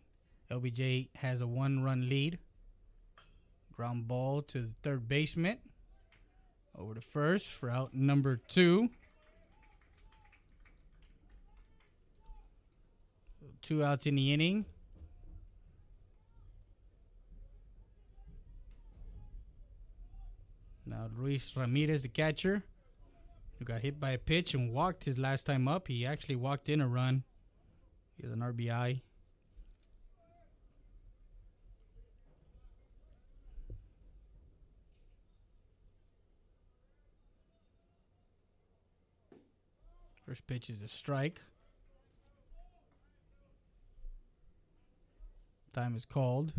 LBJ has a 1-run lead. Ground ball to the third baseman. Over to first for out number 2. 2 outs in the inning. Now Luis Ramirez, the catcher, who got hit by a pitch and walked his last time up. He actually walked in a run. He has an RBI. First pitch is a strike. Time is called.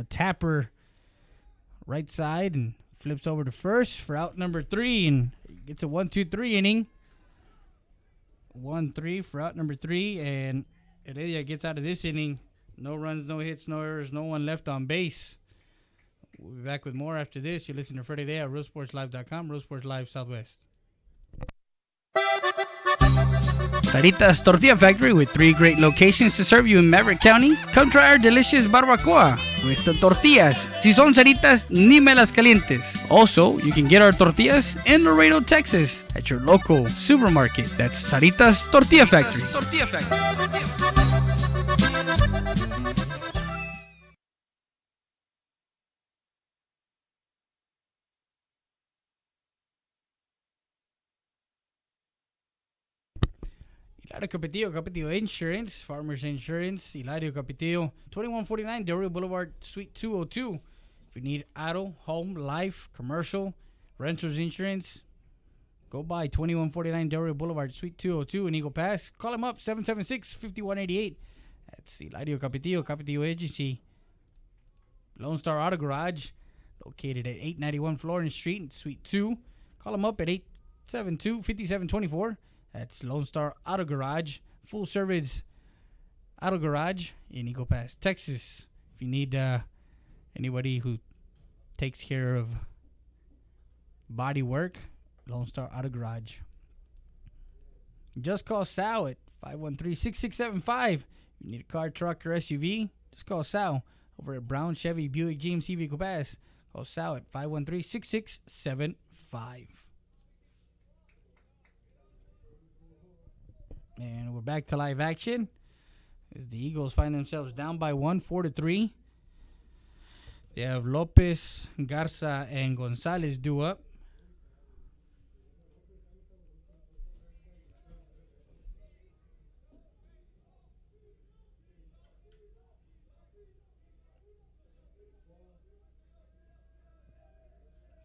Tapper right side and flips over to first for out number 3 and gets a 1-2-3 inning. 1-3 for out number 3, and Heredia gets out of this inning. No runs, no hits, no errors, no one left on base. We'll be back with more after this. You're listening to Friday Day at RealSportsLive.com, Real Sports Live Southwest. Sarita's Tortilla Factory with 3 great locations to serve you in Maverick County. Come try our delicious barbacoa with the tortillas. Si son Saritas, ni me las calientes. Also, you can get our tortillas in Laredo, Texas at your local supermarket. That's Sarita's Tortilla Factory. Hilario Capetillo Insurance, Farmers Insurance, Hilario Capetillo, 2149 Del Rio Boulevard, Suite 202. If you need auto, home, life, commercial, renters insurance, go by 2149 Del Rio Boulevard, Suite 202 in Eagle Pass. Call him up, 776-5188. That's Hilario Capetillo Agency. Lone Star Auto Garage, located at 891 Florence Street in Suite 2. Call him up at 872-5724. That's Lone Star Auto Garage, full service auto garage in Eagle Pass, Texas. If you need anybody who takes care of body work, Lone Star Auto Garage. Just call Sal at 513-6675. If you need a car, truck, or SUV, just call Sal over at Brown Chevy Buick GMC Eagle Pass. Call Sal at 513-6675. And we're back to live action as the Eagles find themselves down by 1, 4-3. They have Lopez, Garza, and Gonzalez due up.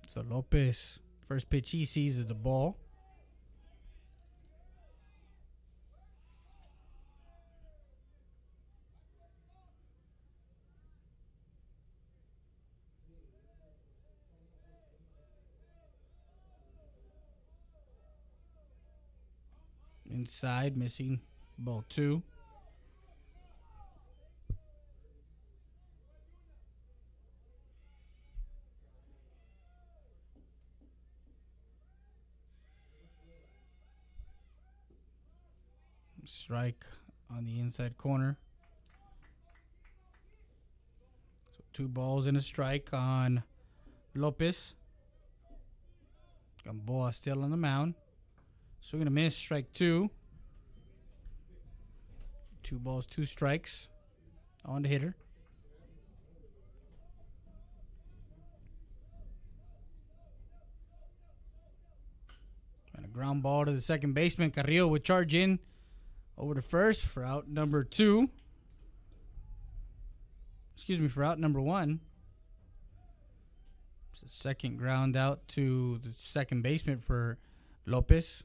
So Lopez, first pitch he sees is the ball. Inside, missing ball 2. Strike on the inside corner. So 2 balls and a strike on Lopez. Gamboa still on the mound. Swing and a miss, strike 2. 2 balls, 2 strikes on the hitter. And a ground ball to the second baseman. Carrillo would charge in over to first for out number 2. For out number 1. It's a second ground out to the second baseman for Lopez.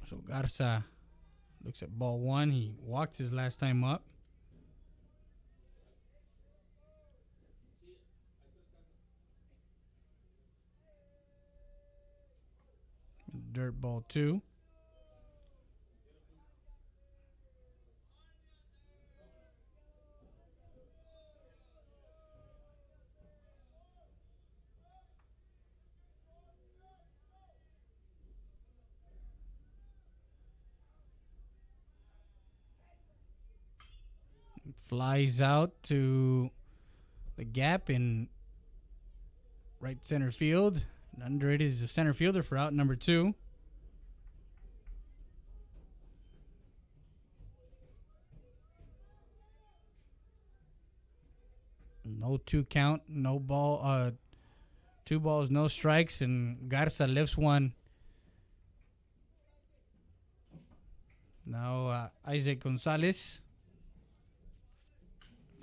So Garza looks at ball 1. He walked his last time up. Dirt ball 2. Flies out to the gap in right center field. And under it is the center fielder for out number 2. No 2 count, no ball, 2 balls, no strikes, and Garza lifts one. Now Isaac Gonzalez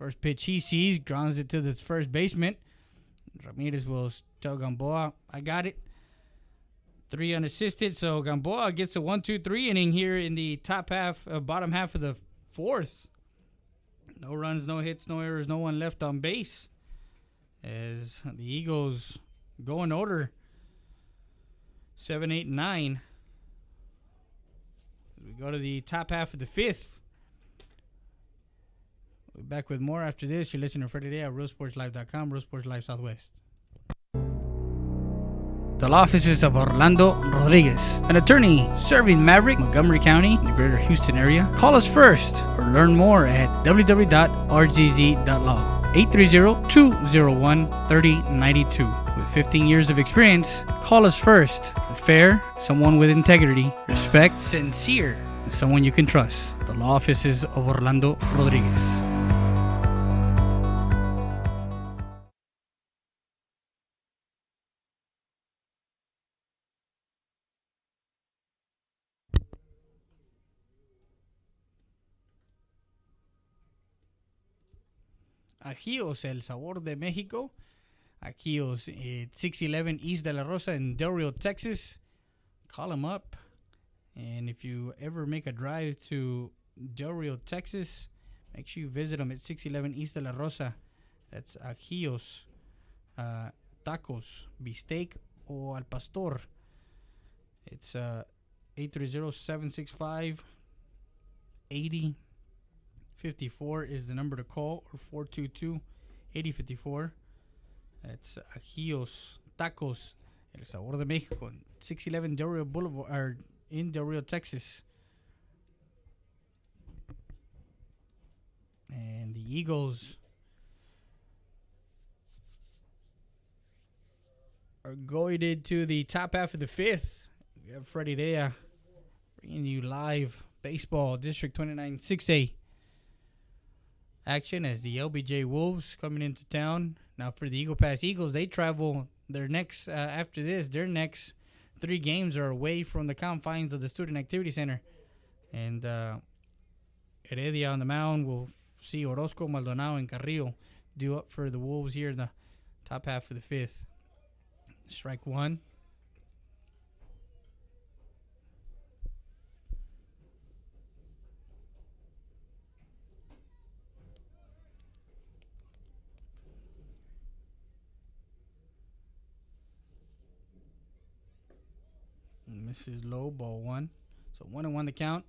First pitch he sees, grounds it to the first baseman. Ramirez will tell Gamboa, I got it. 3 unassisted, so Gamboa gets a 1-2-3 inning here in the bottom half of the fourth. No runs, no hits, no errors, no one left on base. As the Eagles go in order, 7, 8, 9. We go to the top half of the fifth. We'll be back with more after this. You're listening to Friday Day at RealSportsLive.com, Real Sports Live Southwest. The law offices of Orlando Rodriguez, an attorney serving Maverick, Montgomery County, the greater Houston area. Call us first or learn more at www.rgz.law. 830-201-3092. With 15 years of experience, call us first for fair, someone with integrity, respect, sincere, and someone you can trust. The law offices of Orlando Rodriguez. Ajíos, el sabor de México. Ajíos at 611 East de la Rosa in Del Rio, Texas. Call them up. And if you ever make a drive to Del Rio, Texas, make sure you visit them at 611 East de la Rosa. That's Ajíos. Tacos, bistec, o al pastor. It's 830-765-8054 is the number to call, or 422-8054. That's Ajíos Tacos, El Sabor de México, 611 Del Rio Boulevard, in Del Rio, Texas. And the Eagles are going into the top half of the fifth. We have Freddie Dea bringing you live baseball, District 29 6A action as the LBJ Wolves coming into town. Now for the Eagle Pass Eagles, they travel their next, after this, their next 3 games are away from the confines of the Student Activity Center. And Heredia on the mound. We'll see Orozco, Maldonado, and Carrillo due up for the Wolves here in the top half of the fifth. Strike one. Misses low, ball one. So 1-1 the count.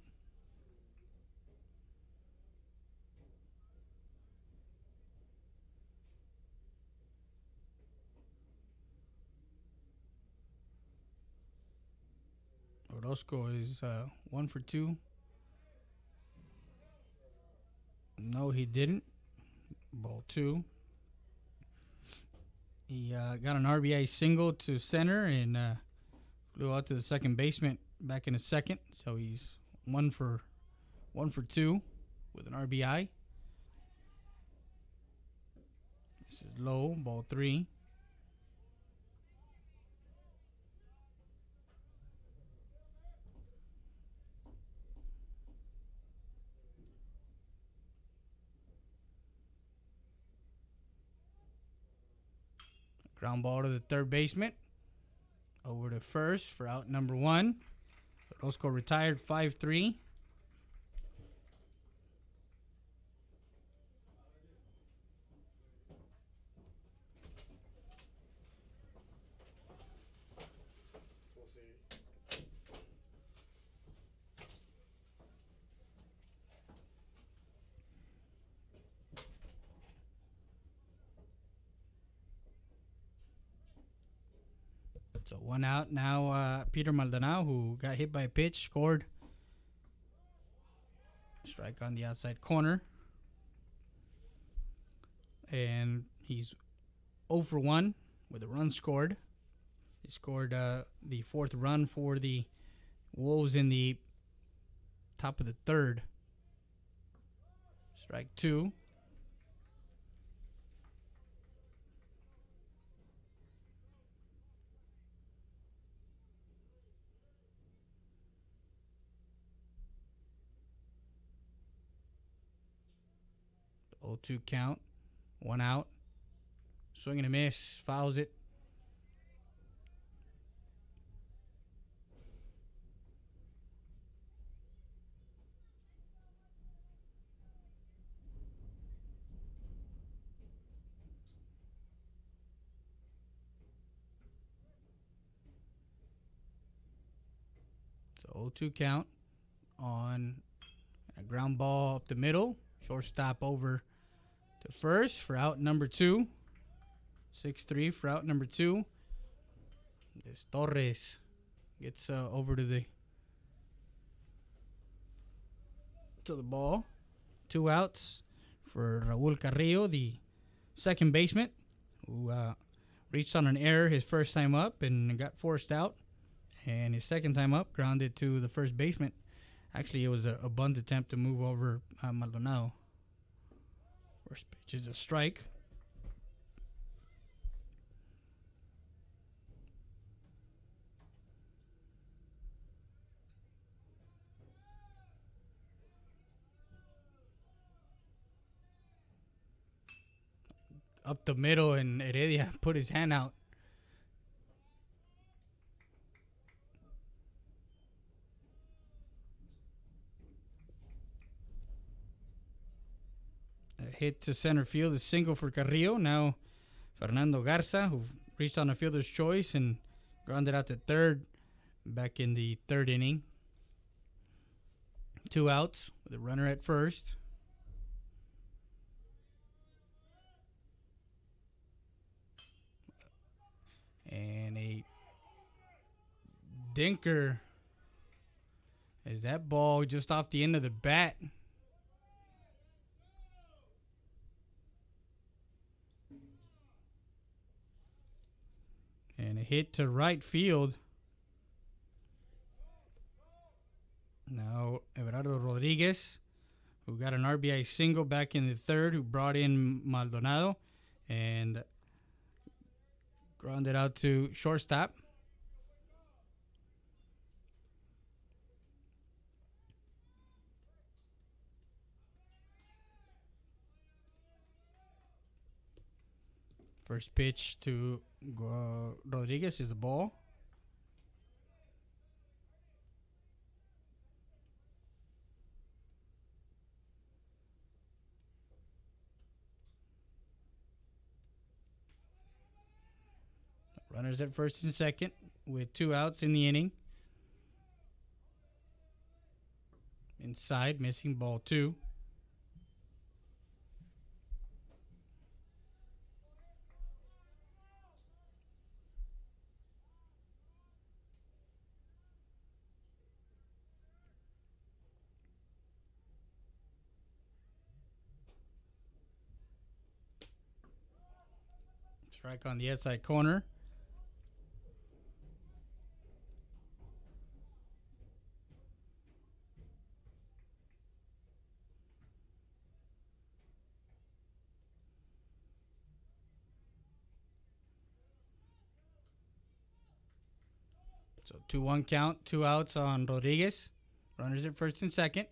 Orozco is 1 for 2. No, he didn't. Ball 2. He got an RBI single to center and flew out to the second baseman back in a second. So he's 1 for 2 with an RBI. This is low, ball 3. Ground ball to the third baseman. Over to first for out number 1. Orozco retired 5-3. So 1 out now. Peter Maldonado, who got hit by a pitch, scored. Strike on the outside corner. And he's 0 for 1 with a run scored. He scored the fourth run for the Wolves in the top of the third. Strike 2. 0-2 count. 1 out. Swing and a miss. Fouls it. So 0-2 count on a ground ball up the middle. Shortstop over to first for out number 2. 6-3 for out number 2. This Torres gets over to the ball. 2 outs for Raul Carrillo, the second baseman, who reached on an error his first time up and got forced out. And his second time up, grounded to the first baseman. Actually, it was a bunt attempt to move over Maldonado. First pitch is a strike. Up the middle, and Heredia put his hand out. A hit to center field, a single for Carrillo. Now Fernando Garza, who reached on a fielder's choice and grounded out to third back in the third inning. 2 outs with a runner at first. And a dinker as that ball just off the end of the bat. And a hit to right field. Now Everardo Rodriguez, who got an RBI single back in the third, who brought in Maldonado and grounded out to shortstop. First pitch to Rodriguez is the ball. Runners at first and second with 2 outs in the inning. Inside, missing ball 2. Strike on the outside corner. So 2-1 count, 2 outs on Rodriguez. Runners at first and second.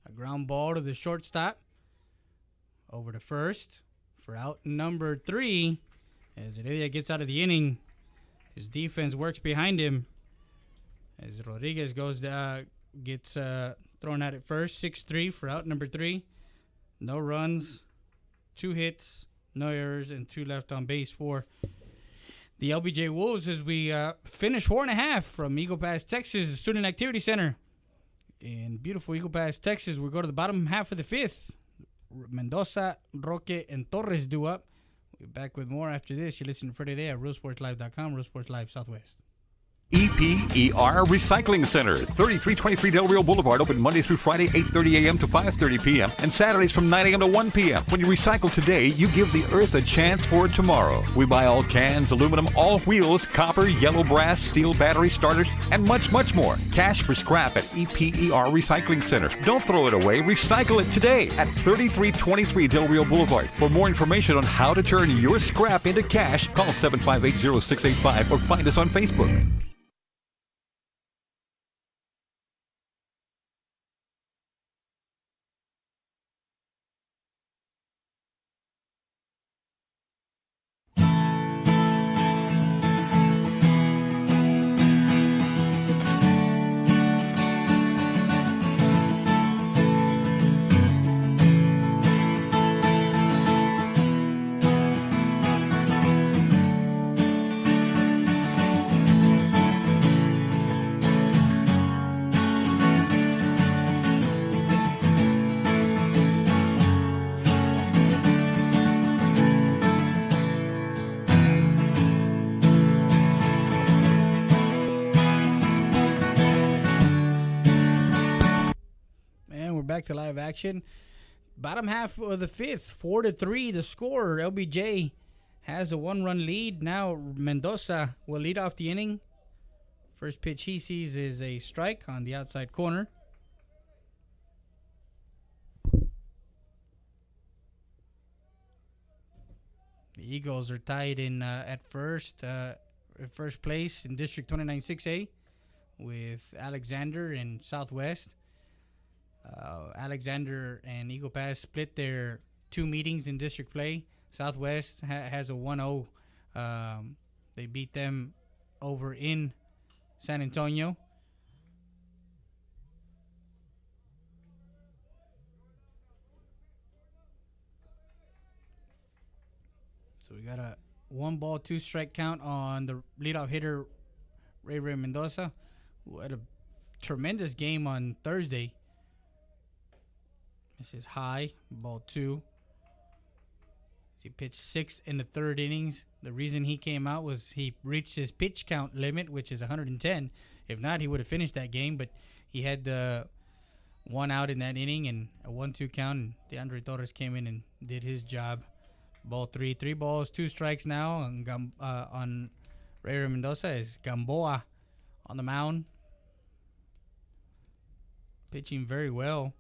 A ground ball to the shortstop. Over to first for out number 3. As Heredia gets out of the inning, his defense works behind him. As Rodriguez gets thrown out at first. 6-3 for out number 3. No runs, 2 hits, no errors, and 2 left on base for the LBJ Wolves as we finish 4.5 from Eagle Pass, Texas, Student Activity Center. In beautiful Eagle Pass, Texas, we go to the bottom half of the 5th. Mendoza, Roque, and Torres do up. We'll be back with more after this. You're listening to Friday Day at RealSportsLive.com, Real Sports Live Southwest. EPER Recycling Center, 3323 Del Rio Boulevard, open Monday through Friday, 8:30 a.m. to 5:30 p.m. and Saturdays from 9 a.m. to 1 p.m. When you recycle today, you give the earth a chance for tomorrow. We buy all cans, aluminum, all wheels, copper, yellow brass, steel battery starters, and much, much more. Cash for scrap at EPER Recycling Center. Don't throw it away. Recycle it today at 3323 Del Rio Boulevard. For more information on how to turn your scrap into cash, call 758-0685 or find us on Facebook. back to live action. Bottom half of the fifth, 4-3, the score. LBJ has a 1-run lead. Now Mendoza will lead off the inning. First pitch he sees is a strike on the outside corner. The Eagles are tied in at first place in District 29 6A with Alexander and Southwest. Alexander and Eagle Pass split their 2 meetings in district play. Southwest has a 1-0. They beat them over in San Antonio. So we got a 1-ball, 2-strike count on the leadoff hitter, Ray Mendoza, who had a tremendous game on Thursday. This is high, ball 2. He pitched 6 in the third innings. The reason he came out was he reached his pitch count limit, which is 110. If not, he would have finished that game, but he had 1 out in that inning and a 1-2 count, and DeAndre Torres came in and did his job. Ball 3, 3 balls, 2 strikes now on Ray Mendoza is Gamboa on the mound. Pitching very well.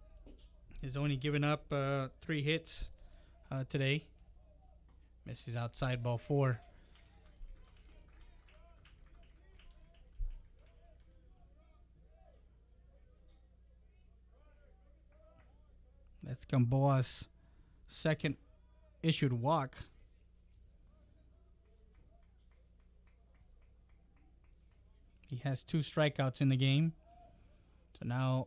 He's only given up 3 hits today. Misses outside, ball 4. That's Gamboa's second issued walk. He has 2 strikeouts in the game. So now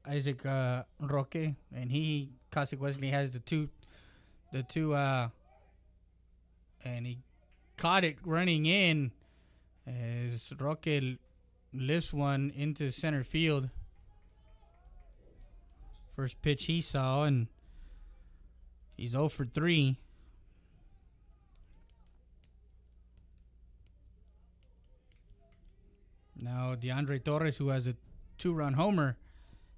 Isaac Roque, and he consequently has the two, and he caught it running in as Roque lifts one into center field. First pitch he saw, and he's 0 for 3. Now DeAndre Torres, who has a 2-run homer,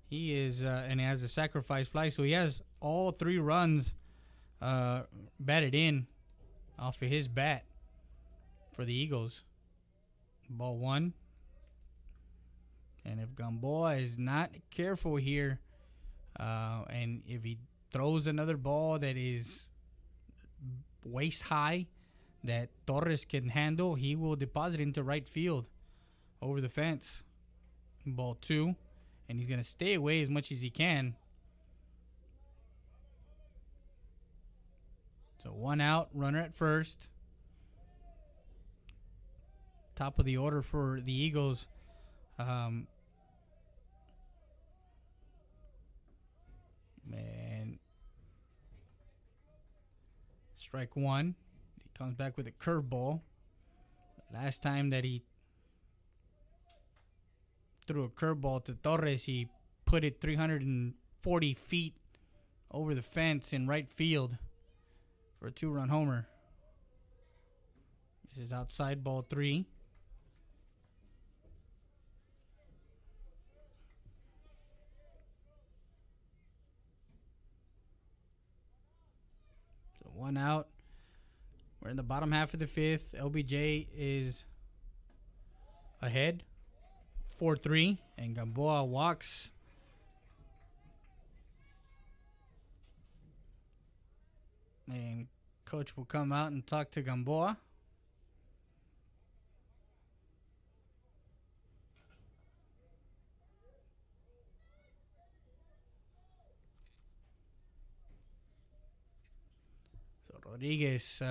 he is and he has a sacrifice fly, so he has all 3 runs batted in off of his bat for the Eagles. Ball 1. And if Gamboa is not careful here, and if he throws another ball that is waist high that Torres can handle, he will deposit into right field over the fence. Ball 2. And he's going to stay away as much as he can. So 1 out, runner at first. Top of the order for the Eagles. Man. Strike 1. He comes back with a curveball. Last time that he threw a curveball to Torres, he put it 340 feet over the fence in right field for a 2-run homer. This is outside, ball 3. So 1 out. We're in the bottom half of the 5th. LBJ is ahead, 4-3, and Gamboa walks. And coach will come out and talk to Gamboa. So Rodriguez,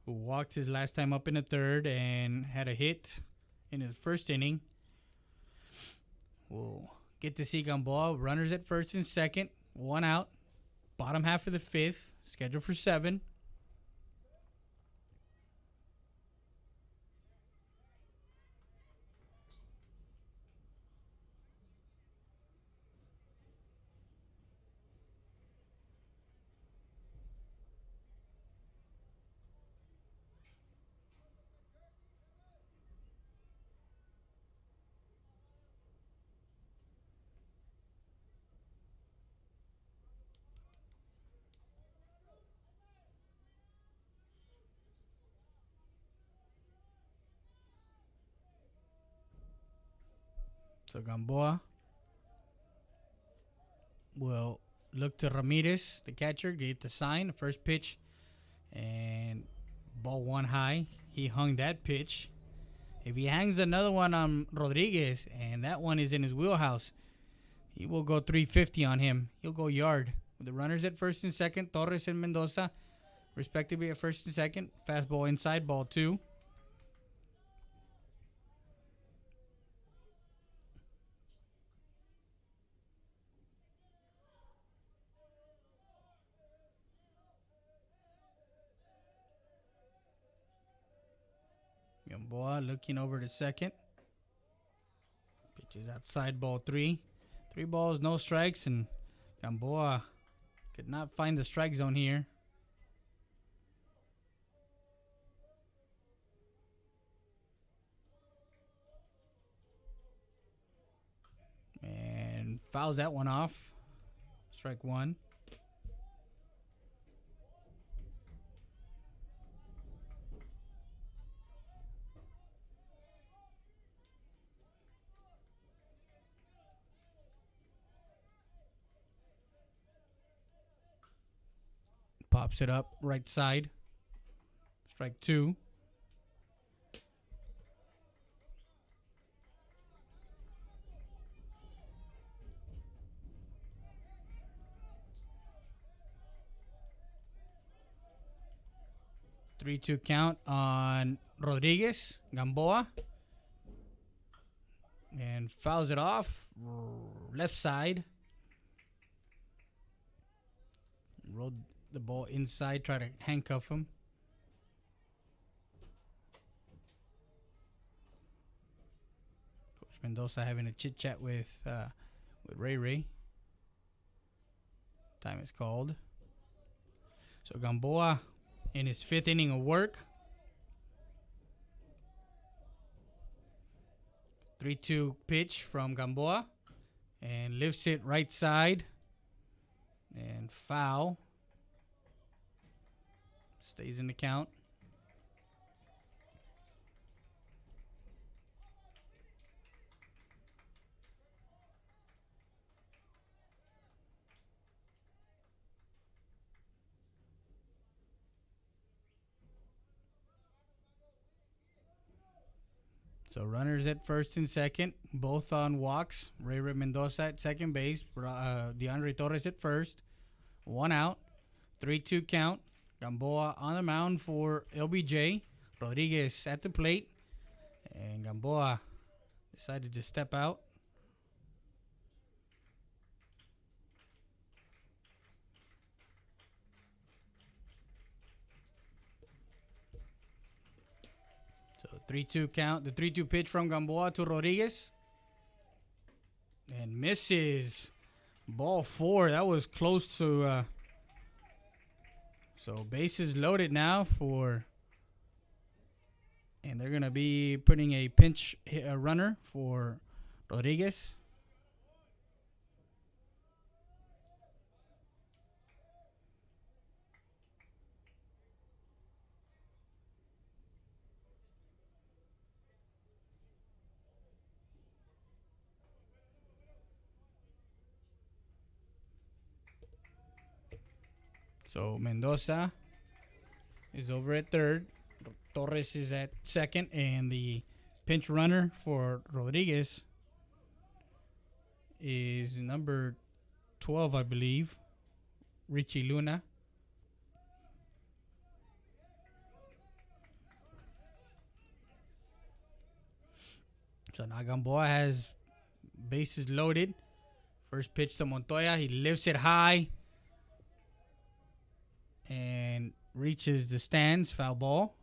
who walked his last time up in the 3rd and had a hit in his first inning, we'll get to see Gamboa. Runners at first and second, 1 out. Bottom half of the 5th, scheduled for 7. So Gamboa will look to Ramirez, the catcher, get the sign. First pitch, and ball one high. He hung that pitch. If he hangs another one on Rodriguez, and that one is in his wheelhouse, he will go 350 on him. He'll go yard. With the runners at first and second, Torres and Mendoza, respectively, at first and second. Fastball inside, ball two. Gamboa looking over to second. Pitches outside, ball three. 3 balls, no strikes, and Gamboa could not find the strike zone here. And fouls that one off. Strike one. Pops it up right side. Strike two. Three-two count on Rodriguez. Gamboa. And fouls it off. Left side. Rolled the ball inside, try to handcuff him. Coach Mendoza having a chit chat with Ray. Time is called. So Gamboa in his 5th inning of work. 3-2 pitch from Gamboa, and lifts it right side, and foul. Stays in the count. So runners at first and second, both on walks. Ray Mendoza at second base. DeAndre Torres at first. 1 out. 3-2 count. Gamboa on the mound for LBJ. Rodriguez at the plate. And Gamboa decided to step out. So 3-2 count. The 3-2 pitch from Gamboa to Rodriguez. And misses. Ball 4. That was close to... So bases loaded now for, and they're going to be putting a pinch runner for Rodriguez. So Mendoza is over at third. Torres is at second. And the pinch runner for Rodriguez is number 12, I believe, Richie Luna. So now Gamboa has bases loaded. First pitch to Montoya. He lifts it high and reaches the stands. Foul ball.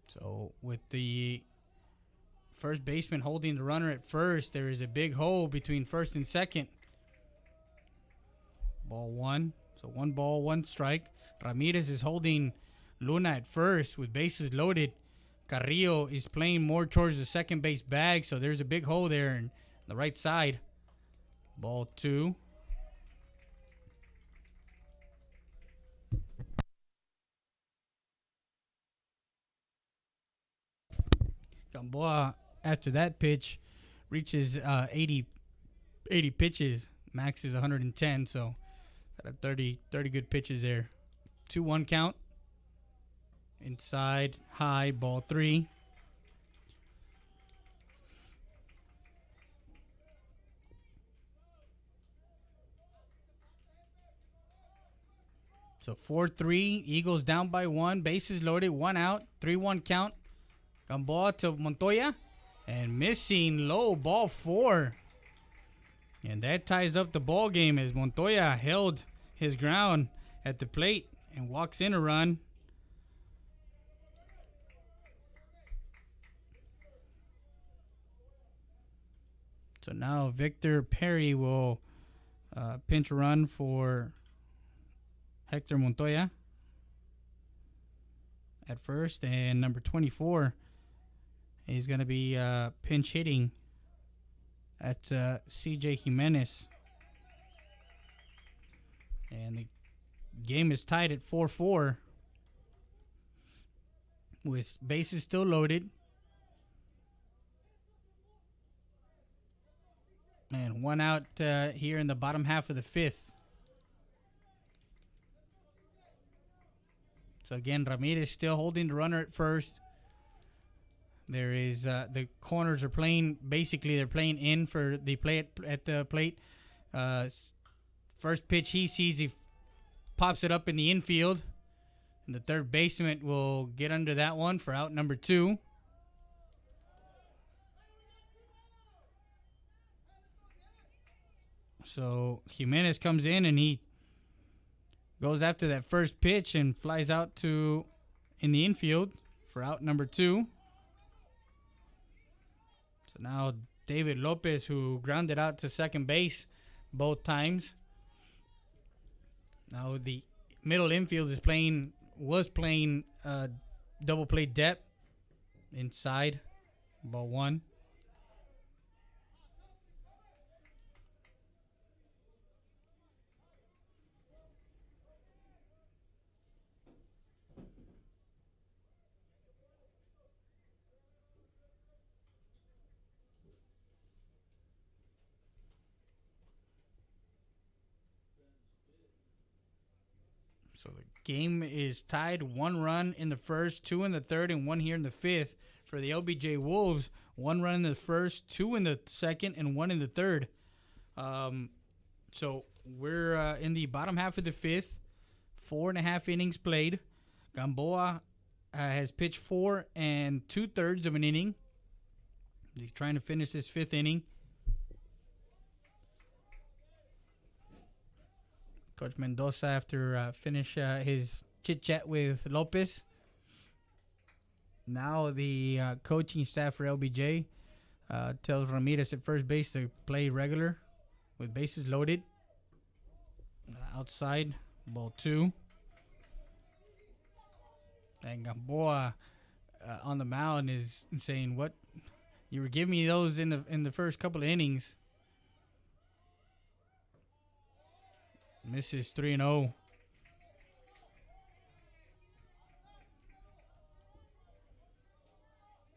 So with the first baseman holding the runner at first, there is a big hole between first and second. Ball 1. So 1 ball, 1 strike. Ramirez is holding Luna at first with bases loaded. Carrillo is playing more towards the second base bag, so there's a big hole there in the right side. Ball 2. Gamboa, after that pitch, reaches 80 pitches. Max is 110, so got a 30 good pitches there. 2-1 count. Inside, high, ball 3. So 4-3, Eagles down by 1, bases loaded, 1 out, 3-1 count. Gamboa to Montoya, and missing low, ball 4. And that ties up the ball game as Montoya held his ground at the plate and walks in a run. So now Victor Perry will pinch run for Hector Montoya at first, and number 24 is going to be pinch hitting at CJ Jimenez. And the game is tied at 4-4 with bases still loaded. And 1 out here in the bottom half of the 5th. So again, Ramirez still holding the runner at first. There is the corners are playing. Basically, they're playing in for the play at the plate. First pitch he sees, he pops it up in the infield, and the third baseman will get under that one for out number 2. So Jimenez comes in and he goes after that first pitch and flies out to in the infield for out number 2. So now David Lopez, who grounded out to second base both times. Now the middle infield was playing double play depth inside. Ball 1. So the game is tied, 1 run in the first, 2 in the third, and 1 here in the 5th for the LBJ Wolves. 1 run in the first, 2 in the second, and 1 in the third. So we're in the bottom half of the 5th, 4.5 innings played. Gamboa has pitched 4 2/3 of an inning. He's trying to finish this 5th inning. Coach Mendoza, after finish his chit-chat with Lopez. Now the coaching staff for LBJ tells Ramirez at first base to play regular with bases loaded. Outside, ball 2. And Gamboa on the mound is saying, "What? You were giving me those in the first couple of innings." Misses 3-0.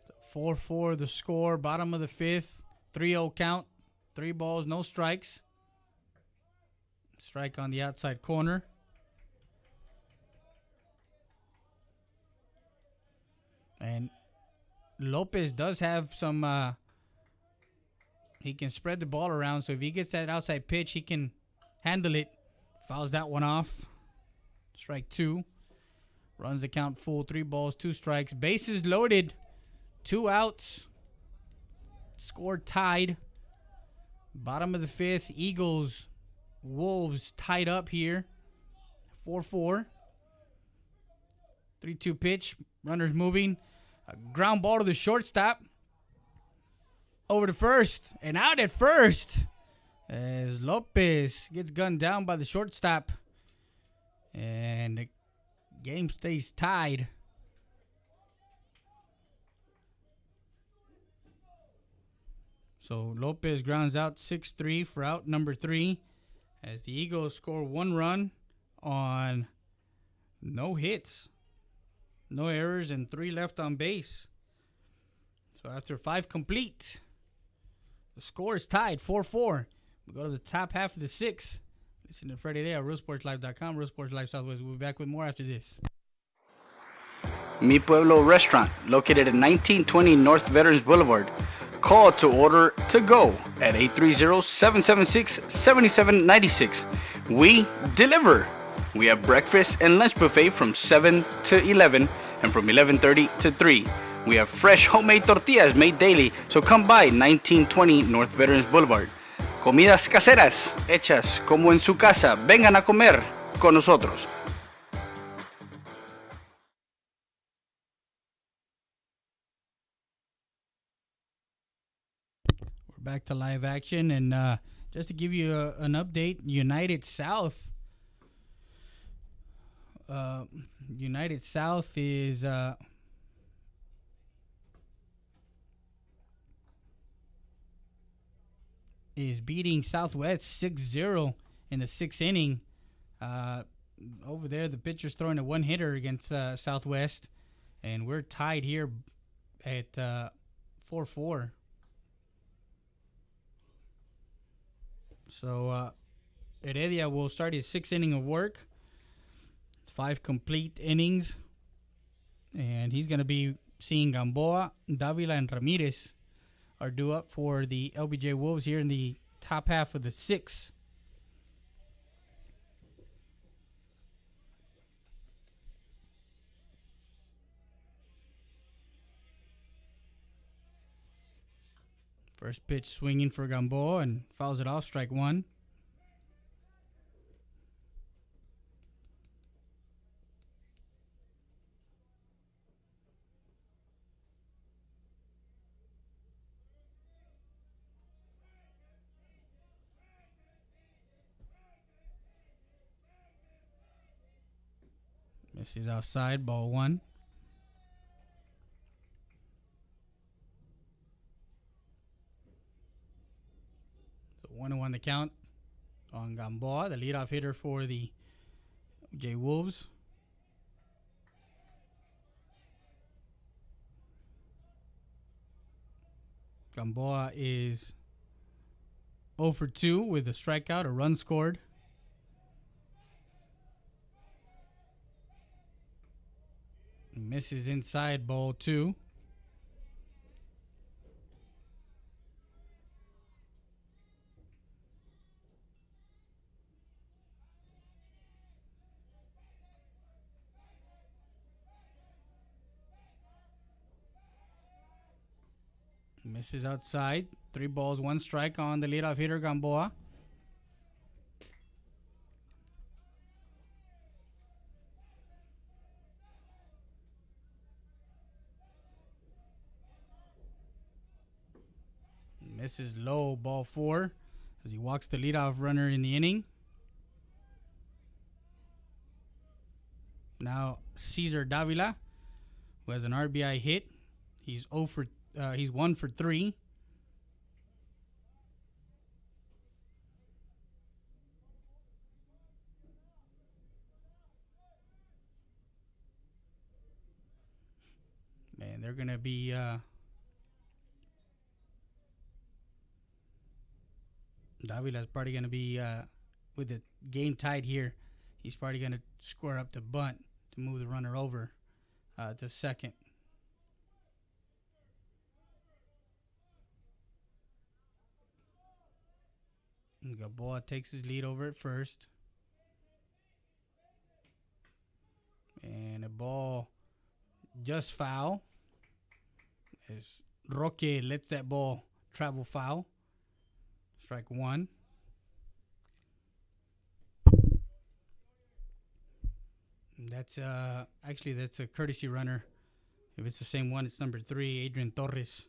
So 4-4 the score. Bottom of the 5th. 3-0 count. 3 balls, no strikes. Strike on the outside corner. And Lopez does have some... he can spread the ball around. So if he gets that outside pitch, he can handle it. Fouls that one off. Strike 2. Runs the count full. 3 balls, 2 strikes. Bases loaded. 2 outs. Score tied. Bottom of the 5th. Eagles, Wolves tied up here. 4-4. 3-2 pitch. Runners moving. A ground ball to the shortstop. Over to first. And out at first. As Lopez gets gunned down by the shortstop. And the game stays tied. So Lopez grounds out 6-3 for out number 3 as the Eagles score 1 run on no hits, no errors, and 3 left on base. So after 5 complete, the score is tied 4-4. We go to the top half of the 6th. Listen to Freddie Day at RealSportsLive.com. Real Sports Live Southwest. We'll be back with more after this. Mi Pueblo Restaurant, located at 1920 North Veterans Boulevard. Call to order to go at 830-776-7796. We deliver. We have breakfast and lunch buffet from 7 to 11 and from 11:30 to 3. We have fresh homemade tortillas made daily, so come by 1920 North Veterans Boulevard. Comidas caseras, hechas como en su casa. Vengan a comer con nosotros. Back to live action, and just to give you an update, United South is beating Southwest 6-0 in the 6th inning. Over there, the pitcher's throwing a one-hitter against Southwest, and we're tied here at 4-4. So Heredia will start his 6th inning of work. 5 complete innings. And he's going to be seeing Gamboa, Davila, and Ramirez are due up for the LBJ Wolves here in the top half of the 6th. First pitch swinging for Gamboa and fouls it off, strike 1. Misses outside, ball 1. So 1-1 the count on Gamboa, the leadoff hitter for the J Wolves. Gamboa is 0 for 2 with a strikeout, a run scored. Misses inside, ball 2. Misses outside. 3 balls, 1 strike on the leadoff hitter, Gamboa. Misses low, ball 4, as he walks the leadoff runner in the inning. Now Cesar Davila, who has an RBI hit. He's 1 for 3. Man, they're gonna be Davila's probably going to be, with the game tied here, he's probably going to square up to bunt to move the runner over to second. And Gamboa takes his lead over at first. And a ball just foul, as Roque lets that ball travel foul. Strike 1. That's actually that's a courtesy runner. If it's the same one, it's number 3, Adrian Torres.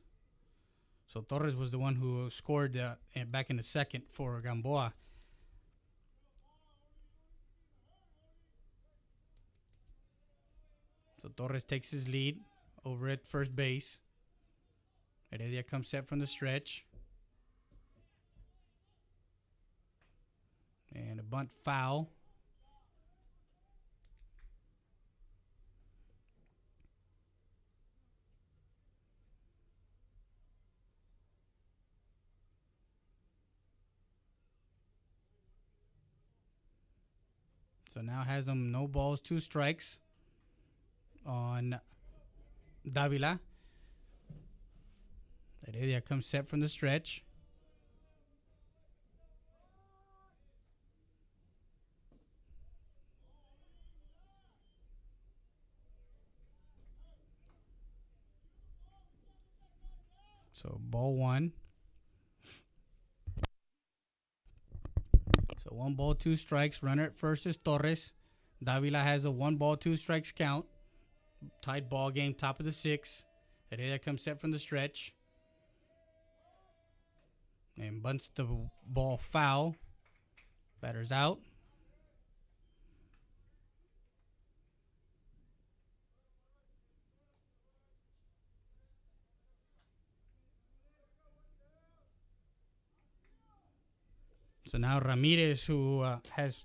So Torres was the one who scored back in the second for Gamboa. So Torres takes his lead over at first base. Heredia comes set from the stretch. And a bunt foul. So now has him no balls, 2 strikes on Davila. Heredia comes set from the stretch. So ball 1. So 1 ball, 2 strikes. Runner at first is Torres. Davila has a 1 ball, 2 strikes count. Tied ball game, top of the 6th. Heredia comes set from the stretch. And bunts the ball foul. Batter's out. So now Ramirez, who has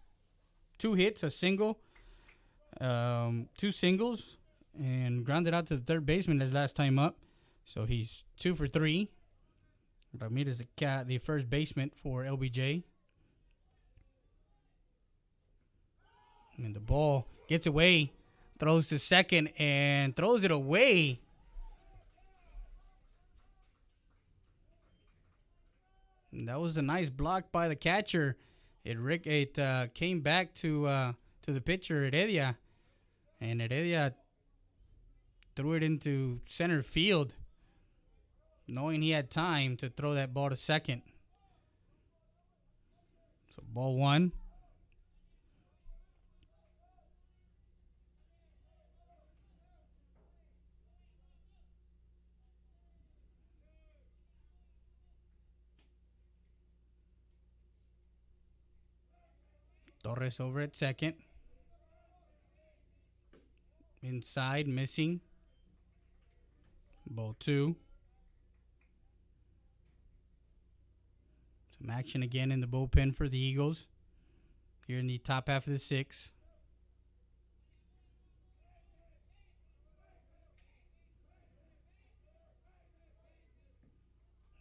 2 hits, a single, 2 singles, and grounded out to the third baseman his last time up. So he's 2 for 3. Ramirez, the first baseman for LBJ. And the ball gets away, throws to second, and throws it away. And that was a nice block by the catcher. It came back to the pitcher, Heredia. And Heredia threw it into center field, knowing he had time to throw that ball to second. So ball 1. Torres over at second. Inside, missing. Ball 2. Some action again in the bullpen for the Eagles. Here in the top half of the 6th.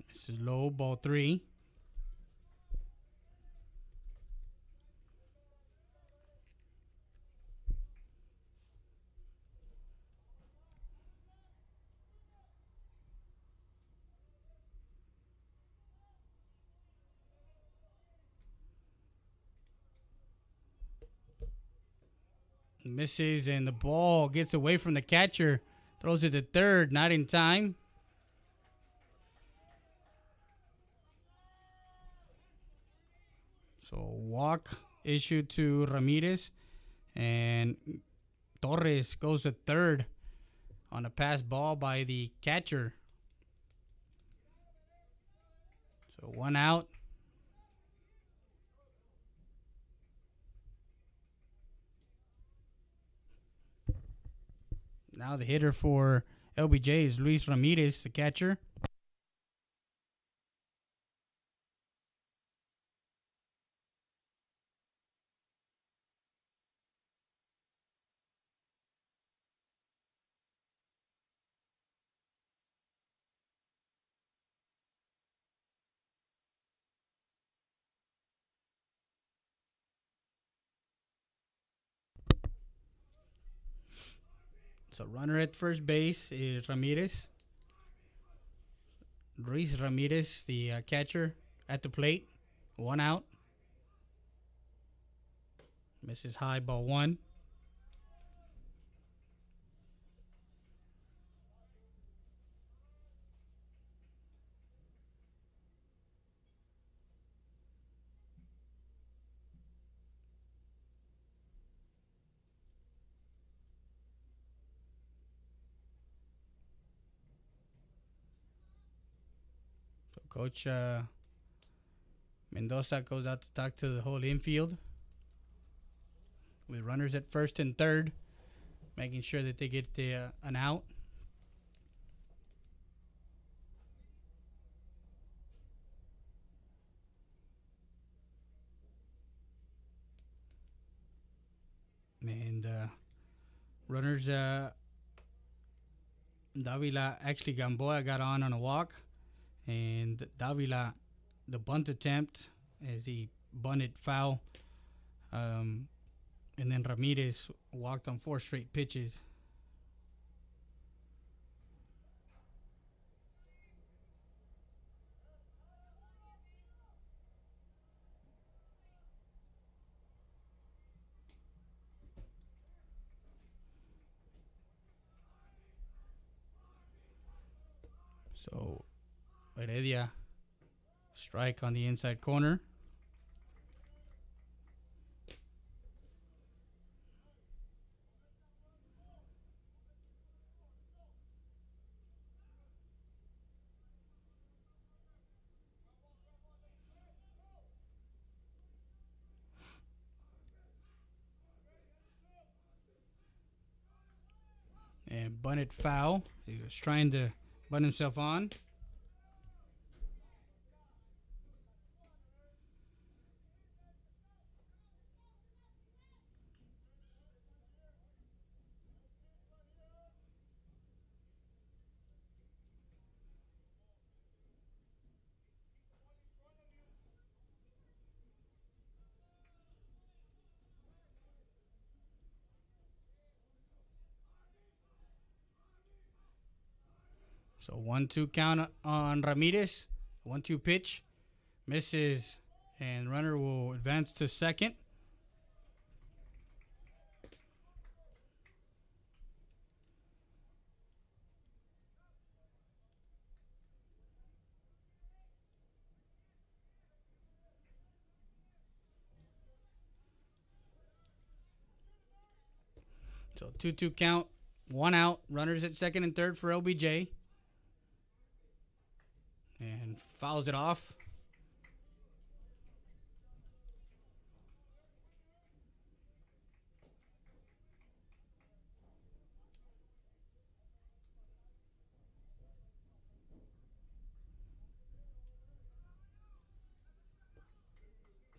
This is low, ball 3. Misses, and the ball gets away from the catcher. Throws it to third, not in time. So walk issued to Ramirez, and Torres goes to third on a pass ball by the catcher. So 1 out. Now the hitter for LBJ is Luis Ramirez, the catcher. So runner at first base is Ramirez. Luis Ramirez, the catcher, at the plate. 1 out. Misses high, ball 1. So Coach Mendoza goes out to talk to the whole infield with runners at first and third, making sure that they get an out. And runners, Davila, actually Gamboa got on a walk. And Davila, the bunt attempt, as he bunted foul. And then Ramirez walked on 4 straight pitches. So, Heredia, strike on the inside corner. And bunted foul. He was trying to bunt himself on. So 1-2 count on Ramirez. 1-2 pitch. Misses. And runner will advance to second. So 2-2 count. 1 out. Runners at second and third for LBJ. And fouls it off.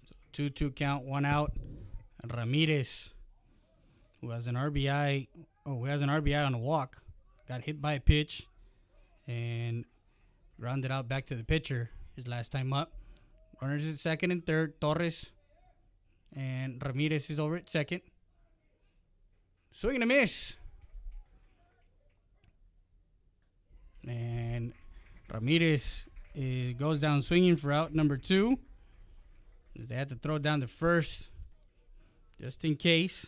So 2-2 count, 1 out. And Ramirez, who has an RBI, on a walk, got hit by a pitch and grounded out back to the pitcher his last time up. Runners at second and third, Torres, and Ramirez is over at second. Swing and a miss. And Ramirez goes down swinging for out number 2. They had to throw down the first just in case,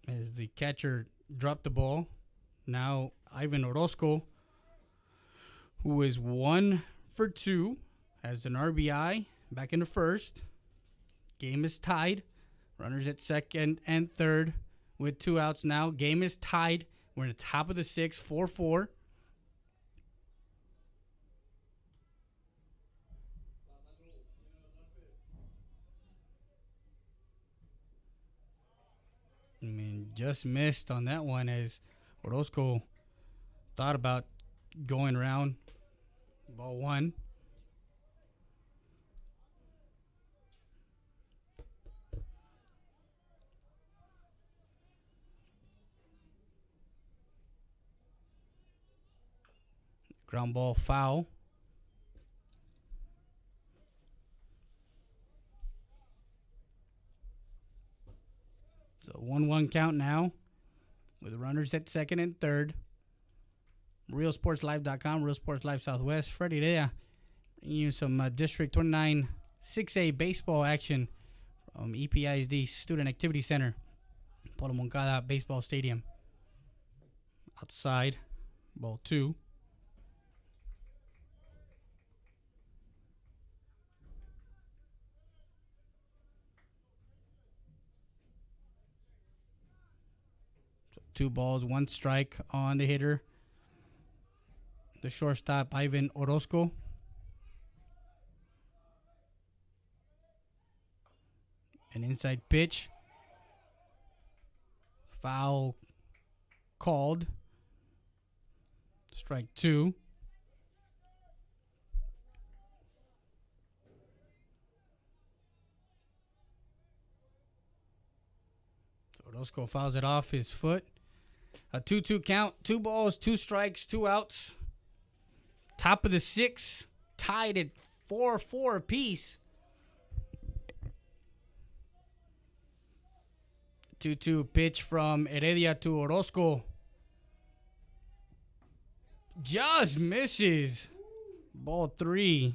as the catcher dropped the ball. Now Ivan Orozco, who is 1 for 2, has an RBI back in the first. Game is tied. Runners at second and third with 2 outs now. Game is tied. We're in the top of the 6th, 4-4. I mean, just missed on that one as Orozco thought about going around. Ball 1. Ground ball foul. So 1-1 count now with runners at second and third. RealSportsLive.com, Real Sports Live Southwest. Freddie there bringing you some District 29 6A baseball action from EPISD Student Activity Center, Polo Moncada Baseball Stadium. Outside, ball 2. So 2 balls, 1 strike on the hitter. The shortstop, Ivan Orozco. An inside pitch. Foul called. Strike 2. Orozco fouls it off his foot. A 2-2 count. 2 balls, 2 strikes, 2 outs. Top of the 6th. Tied at 4-4 apiece. 2-2 pitch from Heredia to Orozco. Just misses. Ball 3.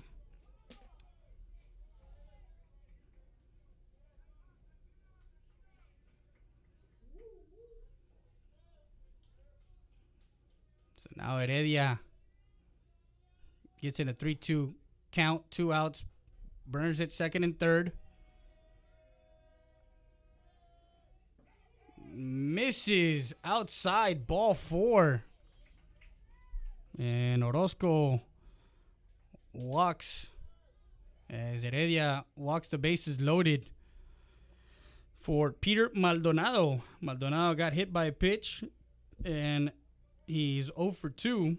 So now Heredia gets in a 3-2 count, 2 outs. Burns at second and third. Misses outside, ball 4. And Orozco walks as Heredia walks the bases loaded for Peter Maldonado. Maldonado got hit by a pitch, and he's 0 for 2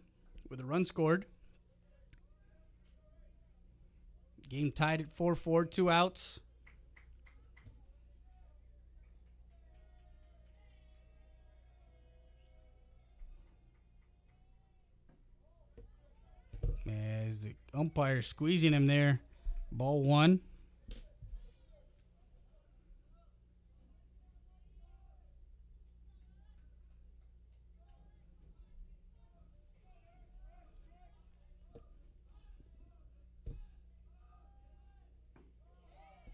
with a run scored. Game tied at 4-4, 2 outs. As the umpire squeezing him there. Ball 1.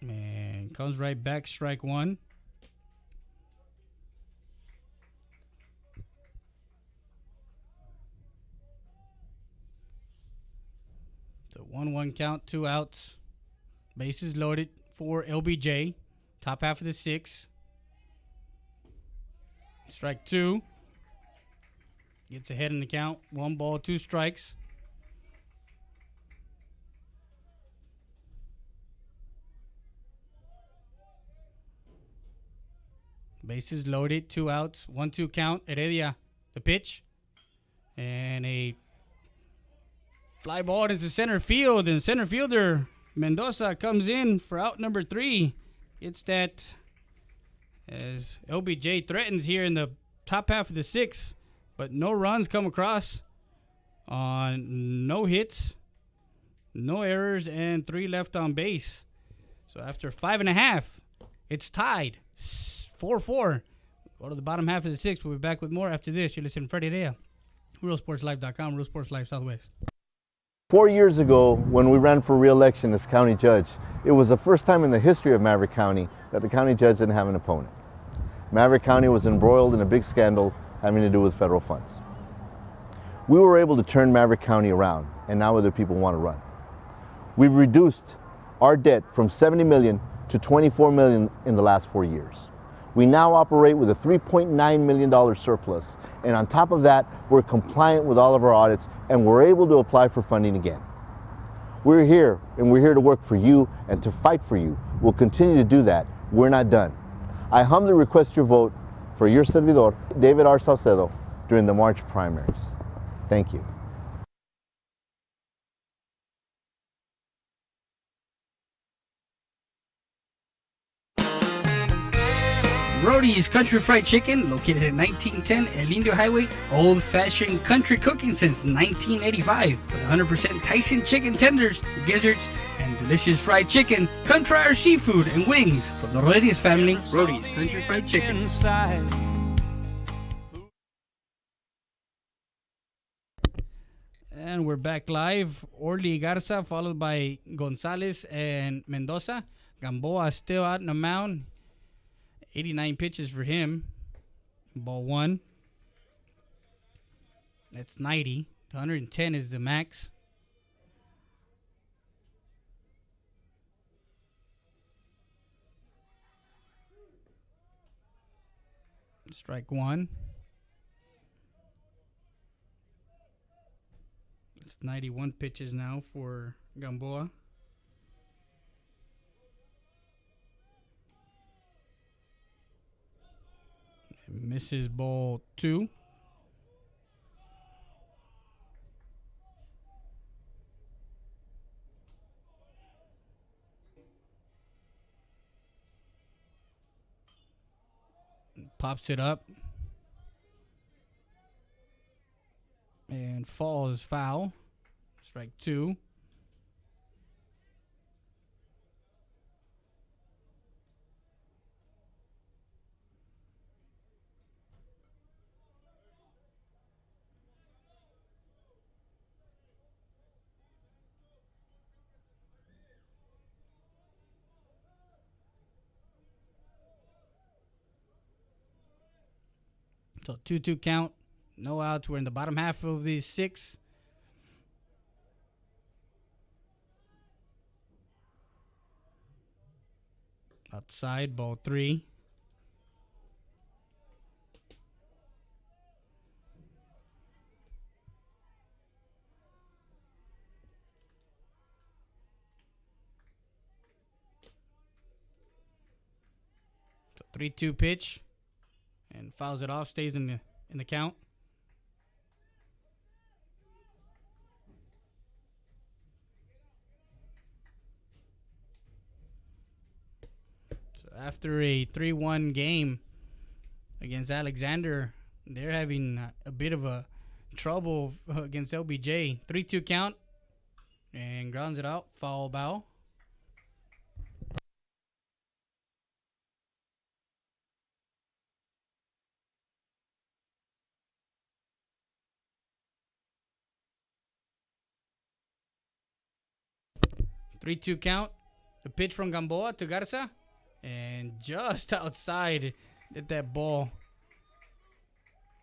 Man, comes right back, strike 1. So 1-1 count, 2 outs. Bases loaded for LBJ. Top half of the 6th. Strike 2. Gets ahead in the count. 1 ball, 2 strikes. Bases loaded, 2 outs. 1-2 count. Heredia, the pitch. And a fly ball into center field, and center fielder Mendoza comes in for out number 3. It's that as LBJ threatens here in the top half of the 6th, but no runs come across on no hits, no errors, and 3 left on base. So after 5.5, it's tied 4-4. Go to the bottom half of the 6th. We'll be back with more after this. You're listening to Freddie Rea, RealSportsLife.com, Real Sports Life Southwest. 4 years ago, when we ran for re-election as county judge, it was the first time in the history of Maverick County that the county judge didn't have an opponent. Maverick County was embroiled in a big scandal having to do with federal funds. We were able to turn Maverick County around, and now other people want to run. We've reduced our debt from $70 million to $24 million in the last 4 years. We now operate with a $3.9 million surplus, and on top of that, we're compliant with all of our audits, and we're able to apply for funding again. We're here, and we're here to work for you and to fight for you. We'll continue to do that. We're not done. I humbly request your vote for your servidor, David R. Saucedo, during the March primaries. Thank you. Brody's Country Fried Chicken, located at 1910 El Indio Highway. Old-fashioned country cooking since 1985. With 100% Tyson chicken tenders, gizzards, and delicious fried chicken. Come try our seafood and wings from the Rodriguez family. Brody's Country Fried Chicken. And we're back live. Orly Garza followed by Gonzalez and Mendoza. Gamboa still out in the mound. 89 pitches for him. Ball 1. That's 90. 110 is the max. Strike 1. It's 91 pitches now for Gamboa. Misses ball 2. Pops it up. And falls foul. Strike 2. So 2-2 count. No outs. We're in the bottom half of these 6. Outside, ball 3. So 3-2 pitch. And fouls it off, stays in the count. So after a 3-1 game against Alexander, they're having a bit of a trouble against LBJ. 3-2 count and grounds it out. Foul ball. Three-two count. The pitch from Gamboa to Garza. And just outside at that ball.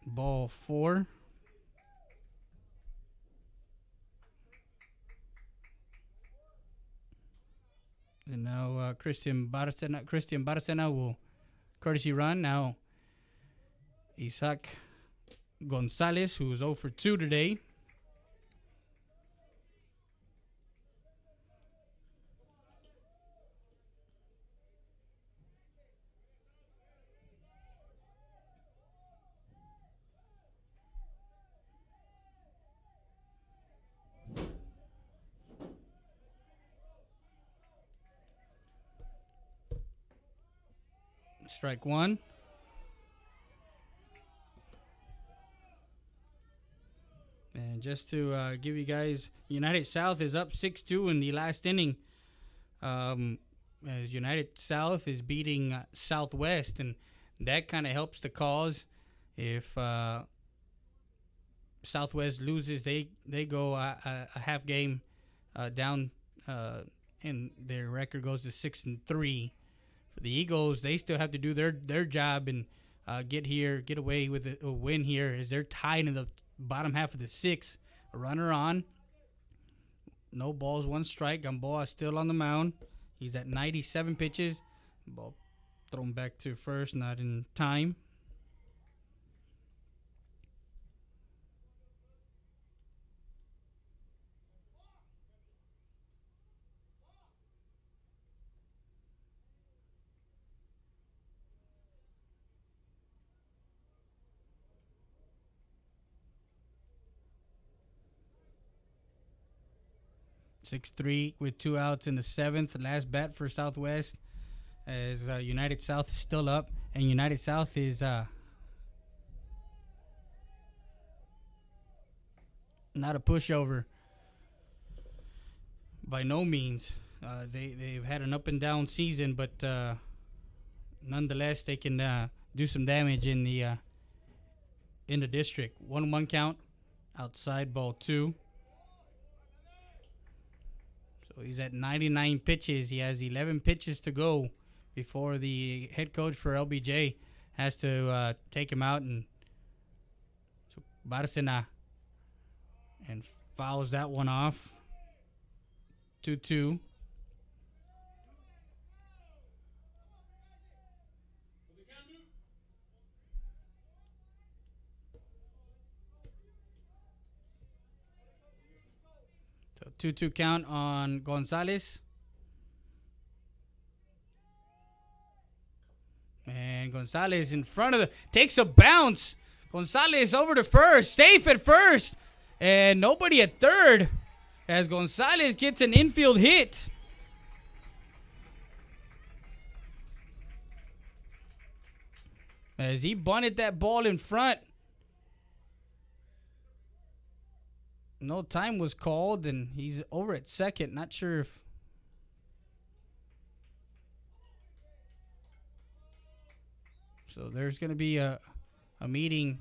Ball 4. And now Christian Barcena will courtesy run. Now Isaac Gonzalez, who is 0 for 2 today. Strike 1. And just to give you guys, United South is up 6-2 in the last inning. As United South is beating Southwest, and that kind of helps the cause. If Southwest loses, they go a half game down, and their record goes to 6-3. For the Eagles, they still have to do their job and get away with a win here, as they're tied in the bottom half of the 6th. A runner on. No balls, 1 strike. Gamboa still on the mound. He's at 97 pitches. Ball thrown back to first, not in time. Six-3 with 2 outs in the 7th. Last bat for Southwest, as United South is still up, and United South is not a pushover by no means. They've had an up and down season, but nonetheless they can do some damage in the district. 1-1 count, outside, ball 2. So he's at 99 pitches. He has 11 pitches to go before the head coach for LBJ has to take him out. And so Barcena and fouls that one off. 2-2. So 2-2 count on Gonzalez. And Gonzalez in front of takes a bounce. Gonzalez over to first, safe at first. And nobody at third, as Gonzalez gets an infield hit. as he bunted that ball in front. No time was called, and he's over at second. Not sure if... So there's going to be a meeting.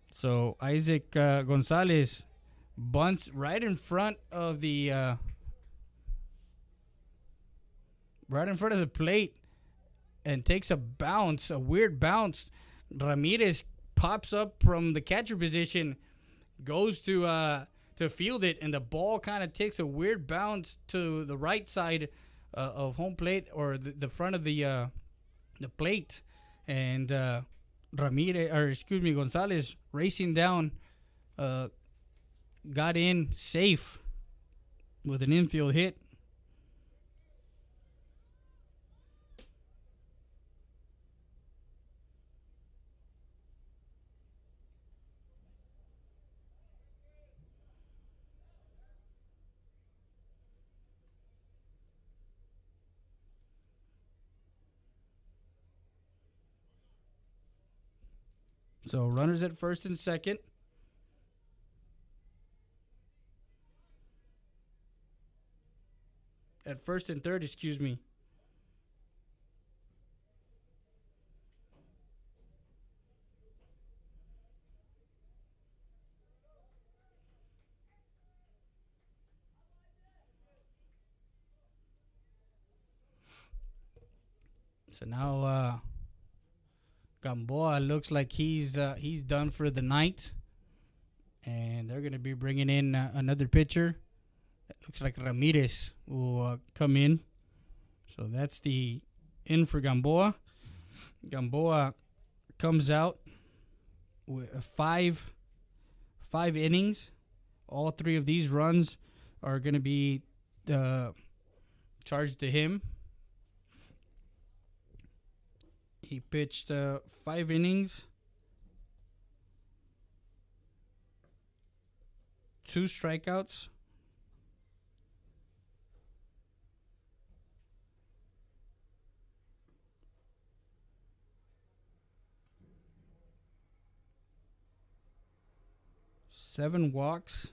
So Isaac Gonzalez bunts right in front of the plate and takes a bounce, a weird bounce. Ramirez pops up from the catcher position, goes to field it, and the ball kind of takes a weird bounce to the right side of home plate, or the front of the plate, and Gonzalez racing down, got in safe with an infield hit. So runners at first and second. At first and third, excuse me. So now Gamboa looks like he's done for the night, and they're going to be bringing in another pitcher. It looks like Ramirez will come in. So that's the in for Gamboa. Gamboa comes out with five innings. All three of these runs are going to be charged to him. He pitched 5 innings, 2 strikeouts, seven walks,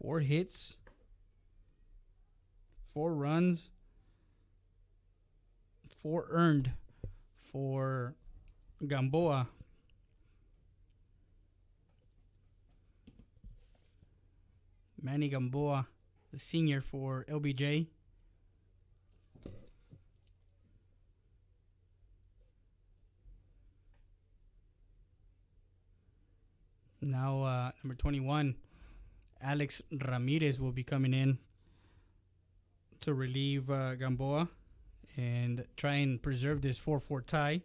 4 hits, 4 runs, 4 earned for Gamboa. Manny Gamboa, the senior for LBJ. Now, number 21, Alex Ramirez will be coming in to relieve Gamboa and try and preserve this 4-4 tie.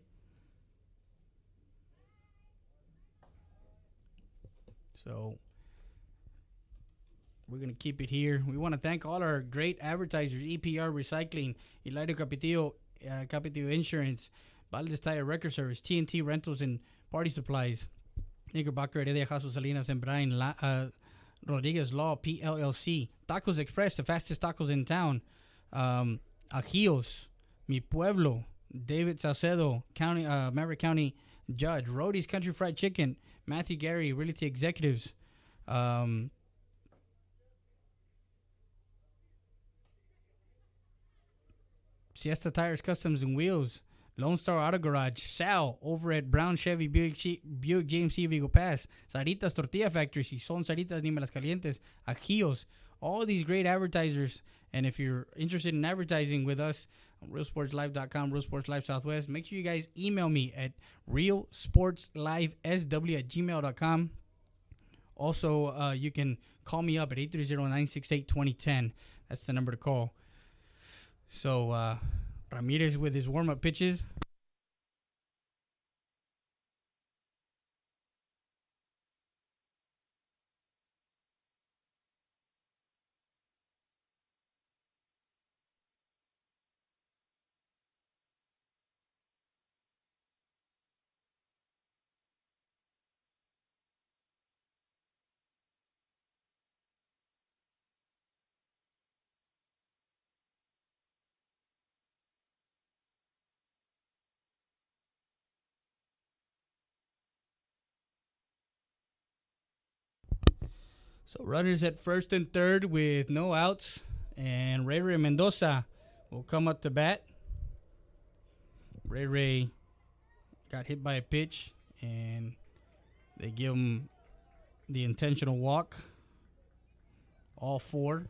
So we're going to keep it here. We want to thank all our great advertisers: EPR Recycling, Laredo Capitillo Insurance, Valdez Tire Record Service, TNT Rentals and Party Supplies, Knickerbocker, Heredia, Jasso Salinas, and Brian Rodriguez Law, PLLC, Tacos Express, the fastest tacos in town, Ajios, Mi Pueblo, David Salcedo, Maverick County Judge, Rody's Country Fried Chicken, Matthew Gary, Realty Executives, Siesta Tires, Customs and Wheels, Lone Star Auto Garage, Sal over at Brown Chevy Buick GMC Vigo Pass, Saritas Tortilla Factory, si son Saritas ni me las calientes, Ajios, all these great advertisers. And if you're interested in advertising with us on realsportslive.com, Real Sports Live Southwest, make sure you guys email me at realsportslivesw@gmail.com. Also, you can call me up at 830-968-2010. That's the number to call. So, Ramirez with his warm-up pitches. So runners at first and third with no outs. And Ray Mendoza will come up to bat. Ray got hit by a pitch, and they give him the intentional walk. All four.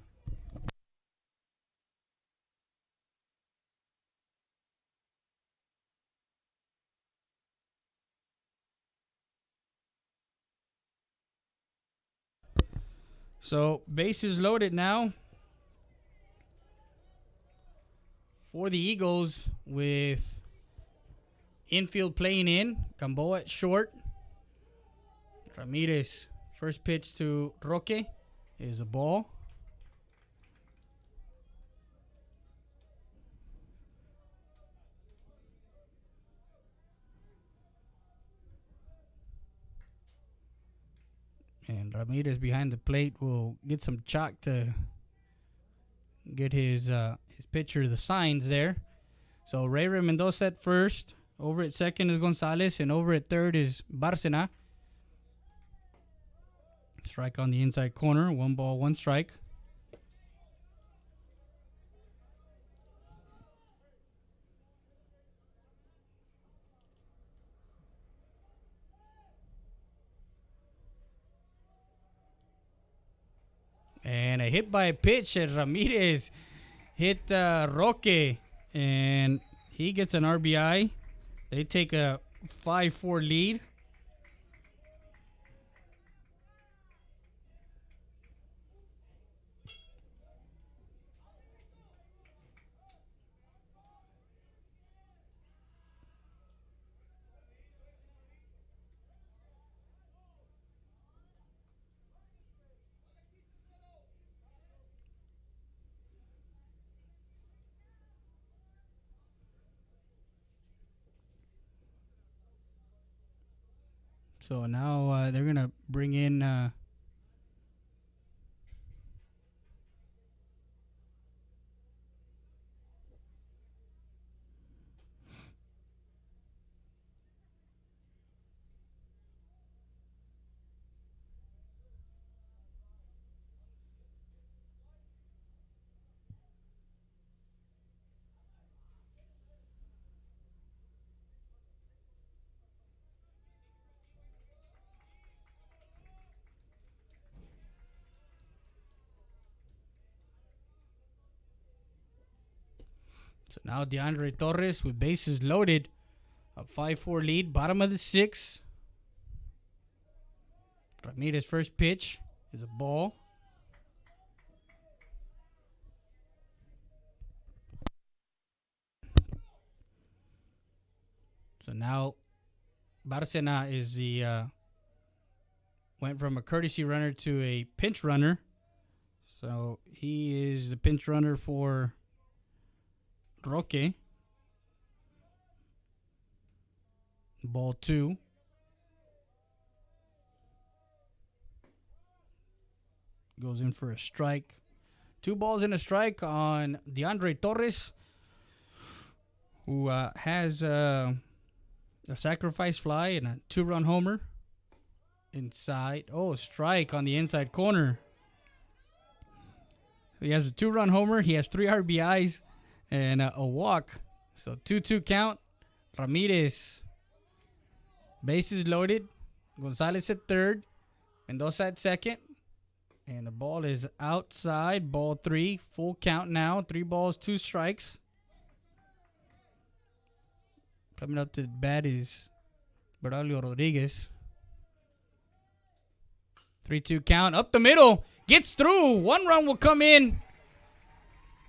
So bases loaded now for the Eagles with infield playing in. Gamboa at short. Ramirez, first pitch to Roque is a ball. And Ramirez behind the plate will get some chalk to get his pitcher the signs there. So Ray Mendoza at first. Over at second is Gonzalez, and over at third is Barcena. Strike on the inside corner. 1 ball, 1 strike. And a hit by a pitch as Ramirez hit Roque, and he gets an RBI. They take a 5-4 lead. So now they're going to bring in so now DeAndre Torres with bases loaded. A 5-4 lead. Bottom of the 6th. Ramirez first pitch is a ball. So now Barcena is the went from a courtesy runner to a pinch runner. So he is the pinch runner for Roque. Ball 2. Goes in for a strike. 2 balls and a strike on DeAndre Torres, who has a sacrifice fly and a 2-run homer. Inside. Oh, strike on the inside corner. He has a 2-run homer. He has 3 RBIs and a walk. So 2-2 count. Ramirez. Bases loaded. Gonzalez at third. Mendoza at second. And the ball is outside. Ball 3. Full count now. 3 balls, 2 strikes. Coming up to the bat is Braulio Rodriguez. 3-2 count. Up the middle. Gets through. 1 run will come in.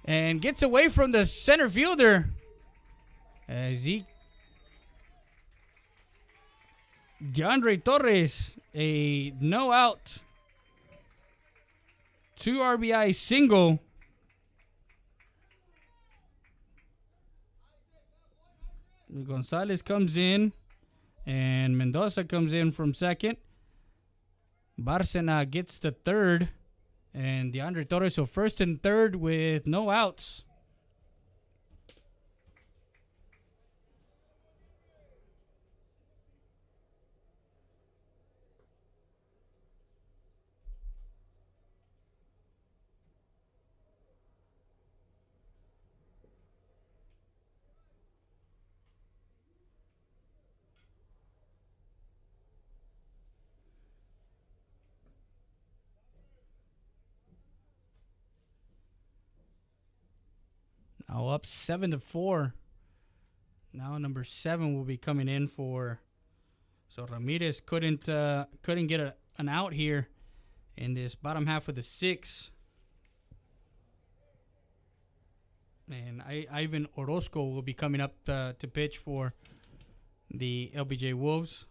And gets away from the center fielder. As DeAndre Torres, a no out. 2 RBI single. Gonzalez comes in. And Mendoza comes in from second. Barcena gets the third. And DeAndre Torres, so first and third with no outs. Now up 7-4. Now number 7 will be coming in for. So Ramirez couldn't get an out here in this bottom half of the 6. And Ivan Orozco will be coming up to pitch for the LBJ Wolves.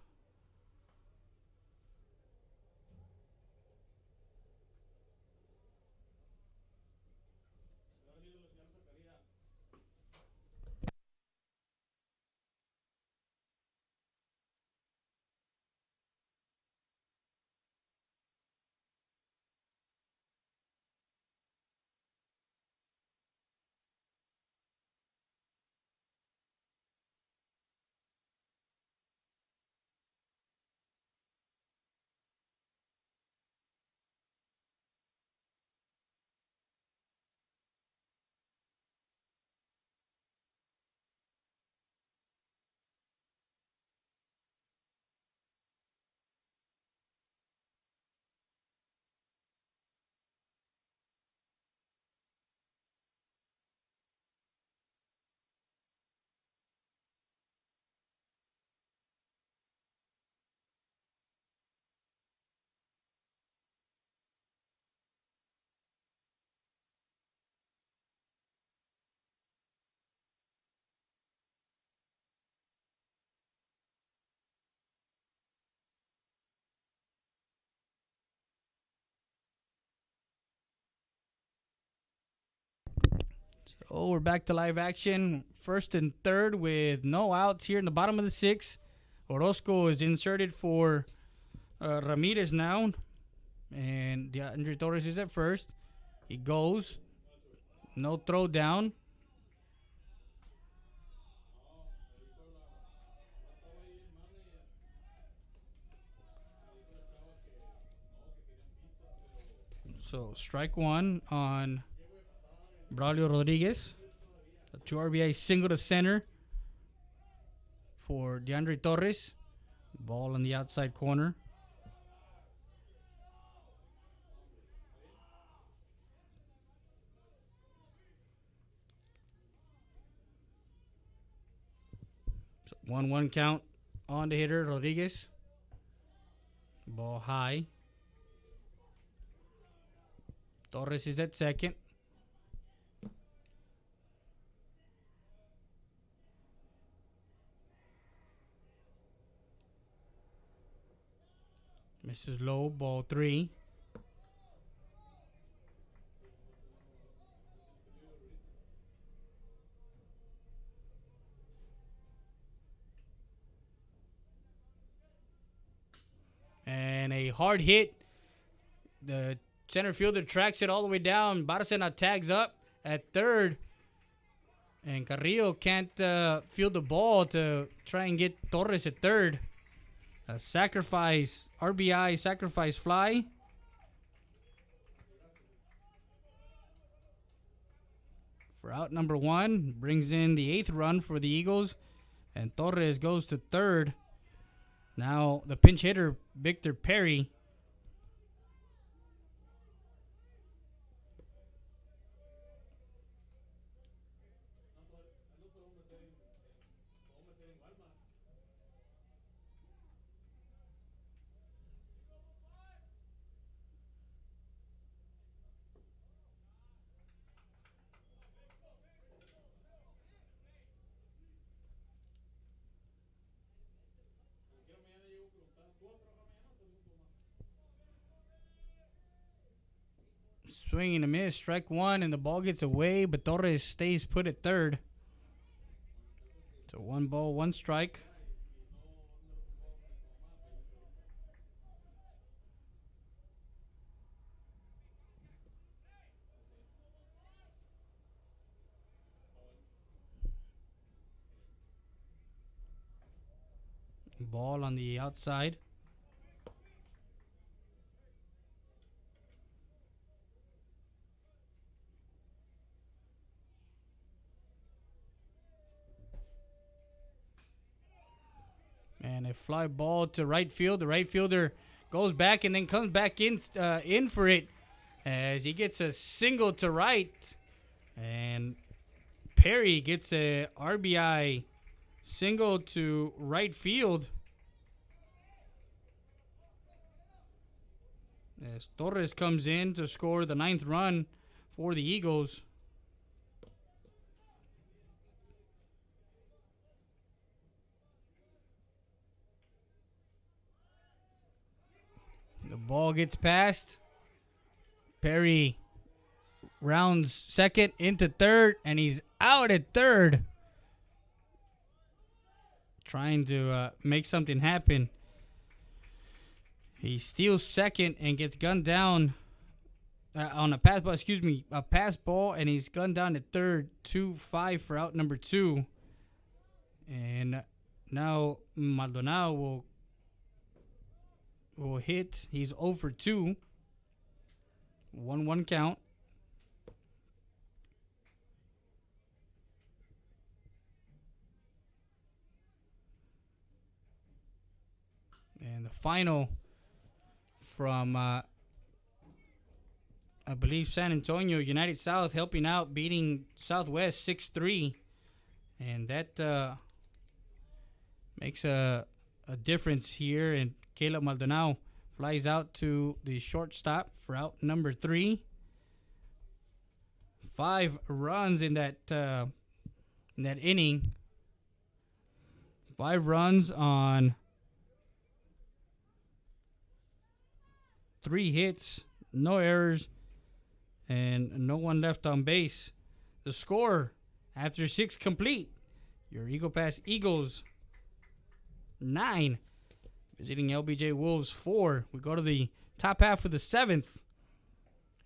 So we're back to live action. First and third with no outs here in the bottom of the 6. Orozco is inserted for Ramirez now. And DeAndre Torres is at first. He goes. No throw down. So strike 1 on Braulio Rodriguez. A 2 RBI single to center for DeAndre Torres. Ball on the outside corner. So 1-1 count on the hitter, Rodriguez. Ball high. Torres is at second. Misses low, ball 3. And a hard hit. The center fielder tracks it all the way down. Barcena tags up at third. And Carrillo can't field the ball to try and get Torres at third. A sacrifice, RBI sacrifice fly. For out number 1, brings in the 8th run for the Eagles. And Torres goes to third. Now the pinch hitter, Victor Perry. Swing and a miss, strike 1, and the ball gets away, but Torres stays put at third. So 1 ball, 1 strike. Ball on the outside. And a fly ball to right field. The right fielder goes back and then comes back in for it as he gets a single to right. And Perry gets a RBI single to right field. As Torres comes in to score the 9th run for the Eagles. The ball gets passed. Perry rounds second into third, and he's out at third. Trying to make something happen. He steals second and gets gunned down on a pass ball. A pass ball, and he's gunned down at third. 2-5 for out number 2. And now Maldonado will hit. He's 0 for 2. 1-1 count. And the final from, I believe, San Antonio, United South helping out, beating Southwest 6-3. And that makes a difference here. And Caleb Maldonado flies out to the shortstop for out number 3. 5 runs in that inning. 5 runs on 3 hits, no errors, and no one left on base. The score after 6 complete, your Eagle Pass Eagles 9, visiting LBJ Wolves 4. We go to the top half of the 7th.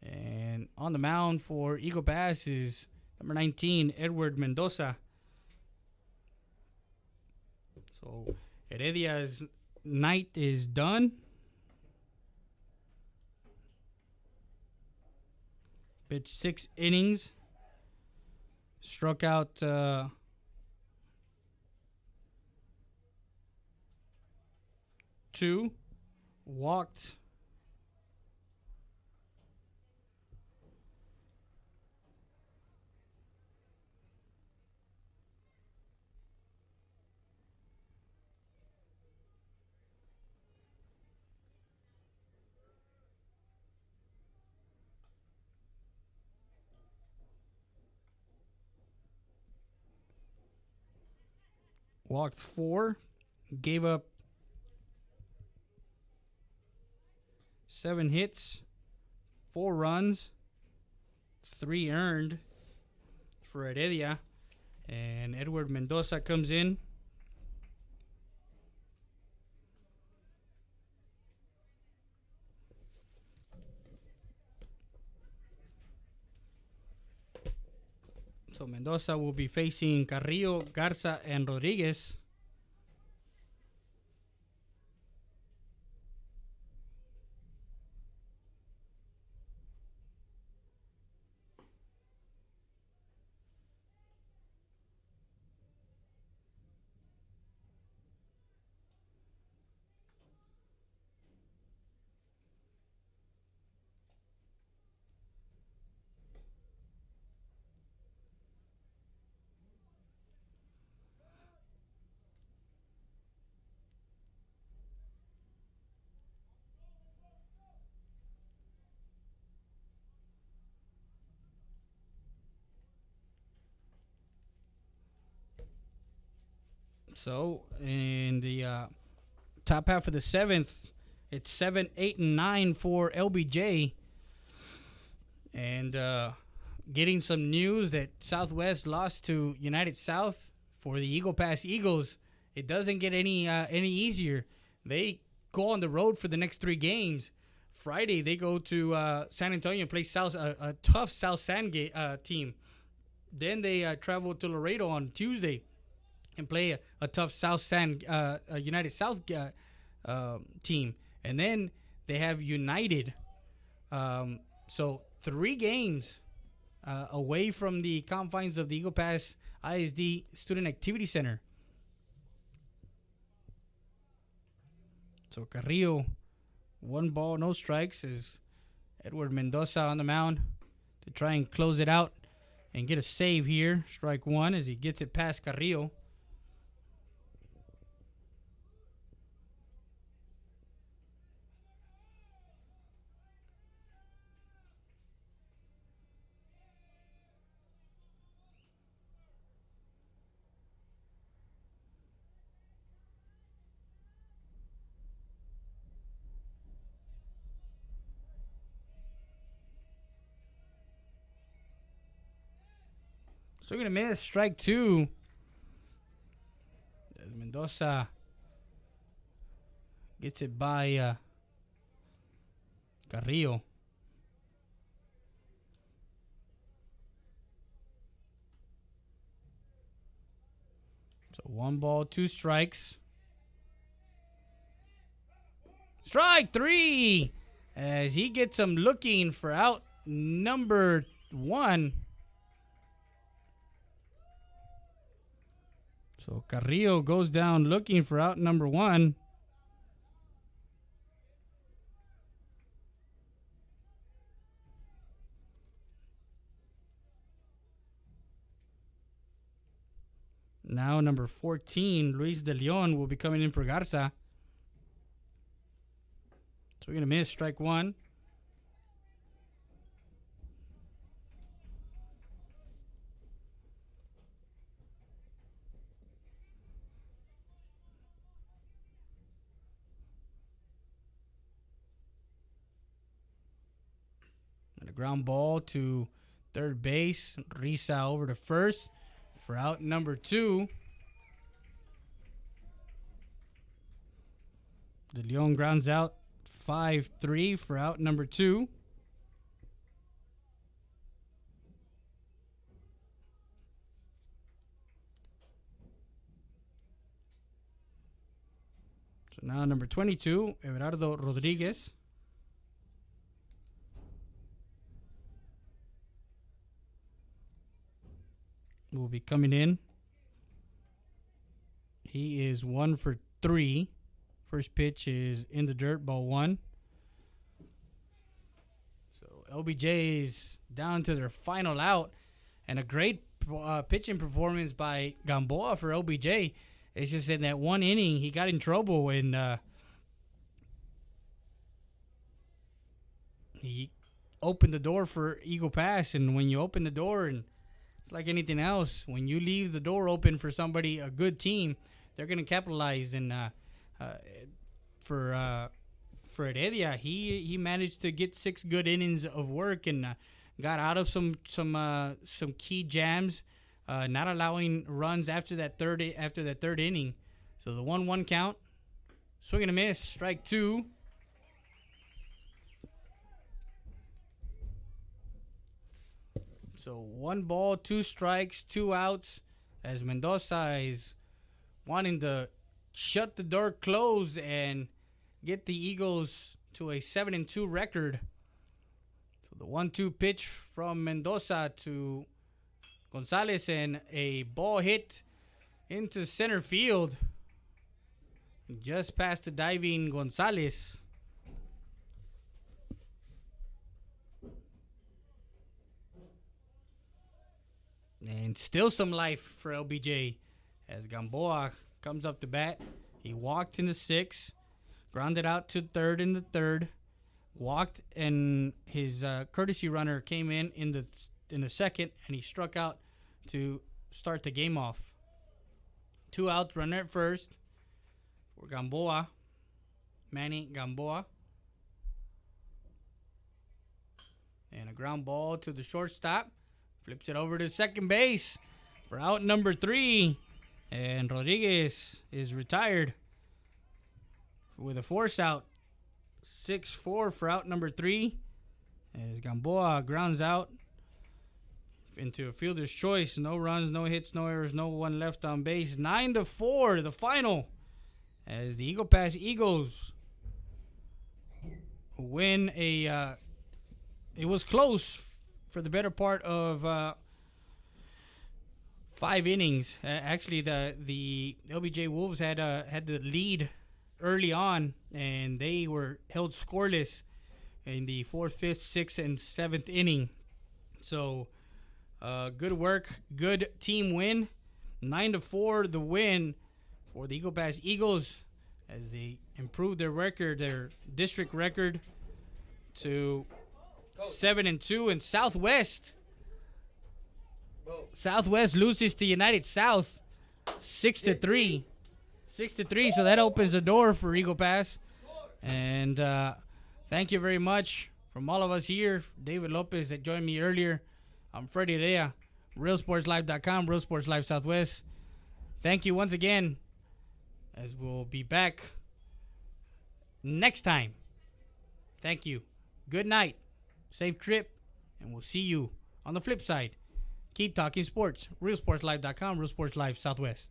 And on the mound for Eagle Pass is number 19, Edward Mendoza. So Heredia's night is done. Pitched 6 innings. Struck out 2. Walked 4, gave up 7 hits, 4 runs, 3 earned for Heredia. And Edward Mendoza comes in. So Mendoza will be facing Carrillo, Garza, and Rodriguez. So in the top half of the 7th, it's 7, 8, and 9 for LBJ. And getting some news that Southwest lost to United South for the Eagle Pass Eagles. It doesn't get any easier. They go on the road for the next 3 games. Friday, they go to San Antonio and play a tough South San team. Then they travel to Laredo on Tuesday and play a tough South San United South team. And then they have United. So 3 games away from the confines of the Eagle Pass ISD Student Activity Center. So Carrillo, 1 ball, no strikes, is Edward Mendoza on the mound to try and close it out and get a save here. Strike one as he gets it past Carrillo. So we're going to miss. Strike two. As Mendoza gets it by Carrillo. So 1 ball, 2 strikes. Strike three. As he gets him looking for out number 1. So Carrillo goes down looking for out number 1. Now number 14, Luis De Leon, will be coming in for Garza. So we're going to miss. Strike one. Ground ball to third base. Risa over to first for out number 2. De Leon grounds out 5-3 for out number 2. So now number 22, Everardo Rodriguez. Will be coming in. He is 1 for 3. First pitch is in the dirt, ball 1. So LBJ is down to their final out, and a great pitching performance by Gamboa for LBJ. It's just in that 1 inning he got in trouble and he opened the door for Eagle Pass, and when you open the door, and it's like anything else, when you leave the door open for somebody, a good team, they're going to capitalize. And for Heredia, he managed to get 6 good innings of work and got out of some key jams, not allowing runs after that third inning. So the 1-1 count, swing and a miss, strike 2. So 1 ball, 2 strikes, 2 outs, as Mendoza is wanting to shut the door close and get the Eagles to a 7-2 record. So the 1-2 pitch from Mendoza to Gonzalez, and a ball hit into center field just past the diving Gonzalez. And still some life for LBJ as Gamboa comes up to bat. He walked in the 6th, grounded out to third in the 3rd, walked, and his courtesy runner came in the 2nd, and he struck out to start the game off. 2 outs, runner at first for Gamboa, Manny Gamboa. And a ground ball to the shortstop. Flips it over to second base for out number 3. And Rodriguez is retired with a force out. 6-4 for out number 3. As Gamboa grounds out into a fielder's choice. No runs, no hits, no errors, no one left on base. 9-4, the final. As the Eagle Pass Eagles win it was close for the better part of 5 innings. Actually, the LBJ Wolves had the lead early on, and they were held scoreless in the 4th, 5th, 6th, and 7th inning. So Good work. Good team win. 9-4 the win for the Eagle Pass Eagles as they improved their record, their district record, to 7-2. And Southwest loses to United South 6-3. 6-3, so that opens the door for Eagle Pass. And thank you very much from all of us here. David Lopez that joined me earlier. I'm Freddie Rea, RealSportsLive.com, Real Sports Live Southwest. Thank you once again, as we'll be back next time. Thank you. Good night. Safe trip. And we'll see you on the flip side. Keep talking sports. RealSportsLive.com, Real Sports Live Southwest.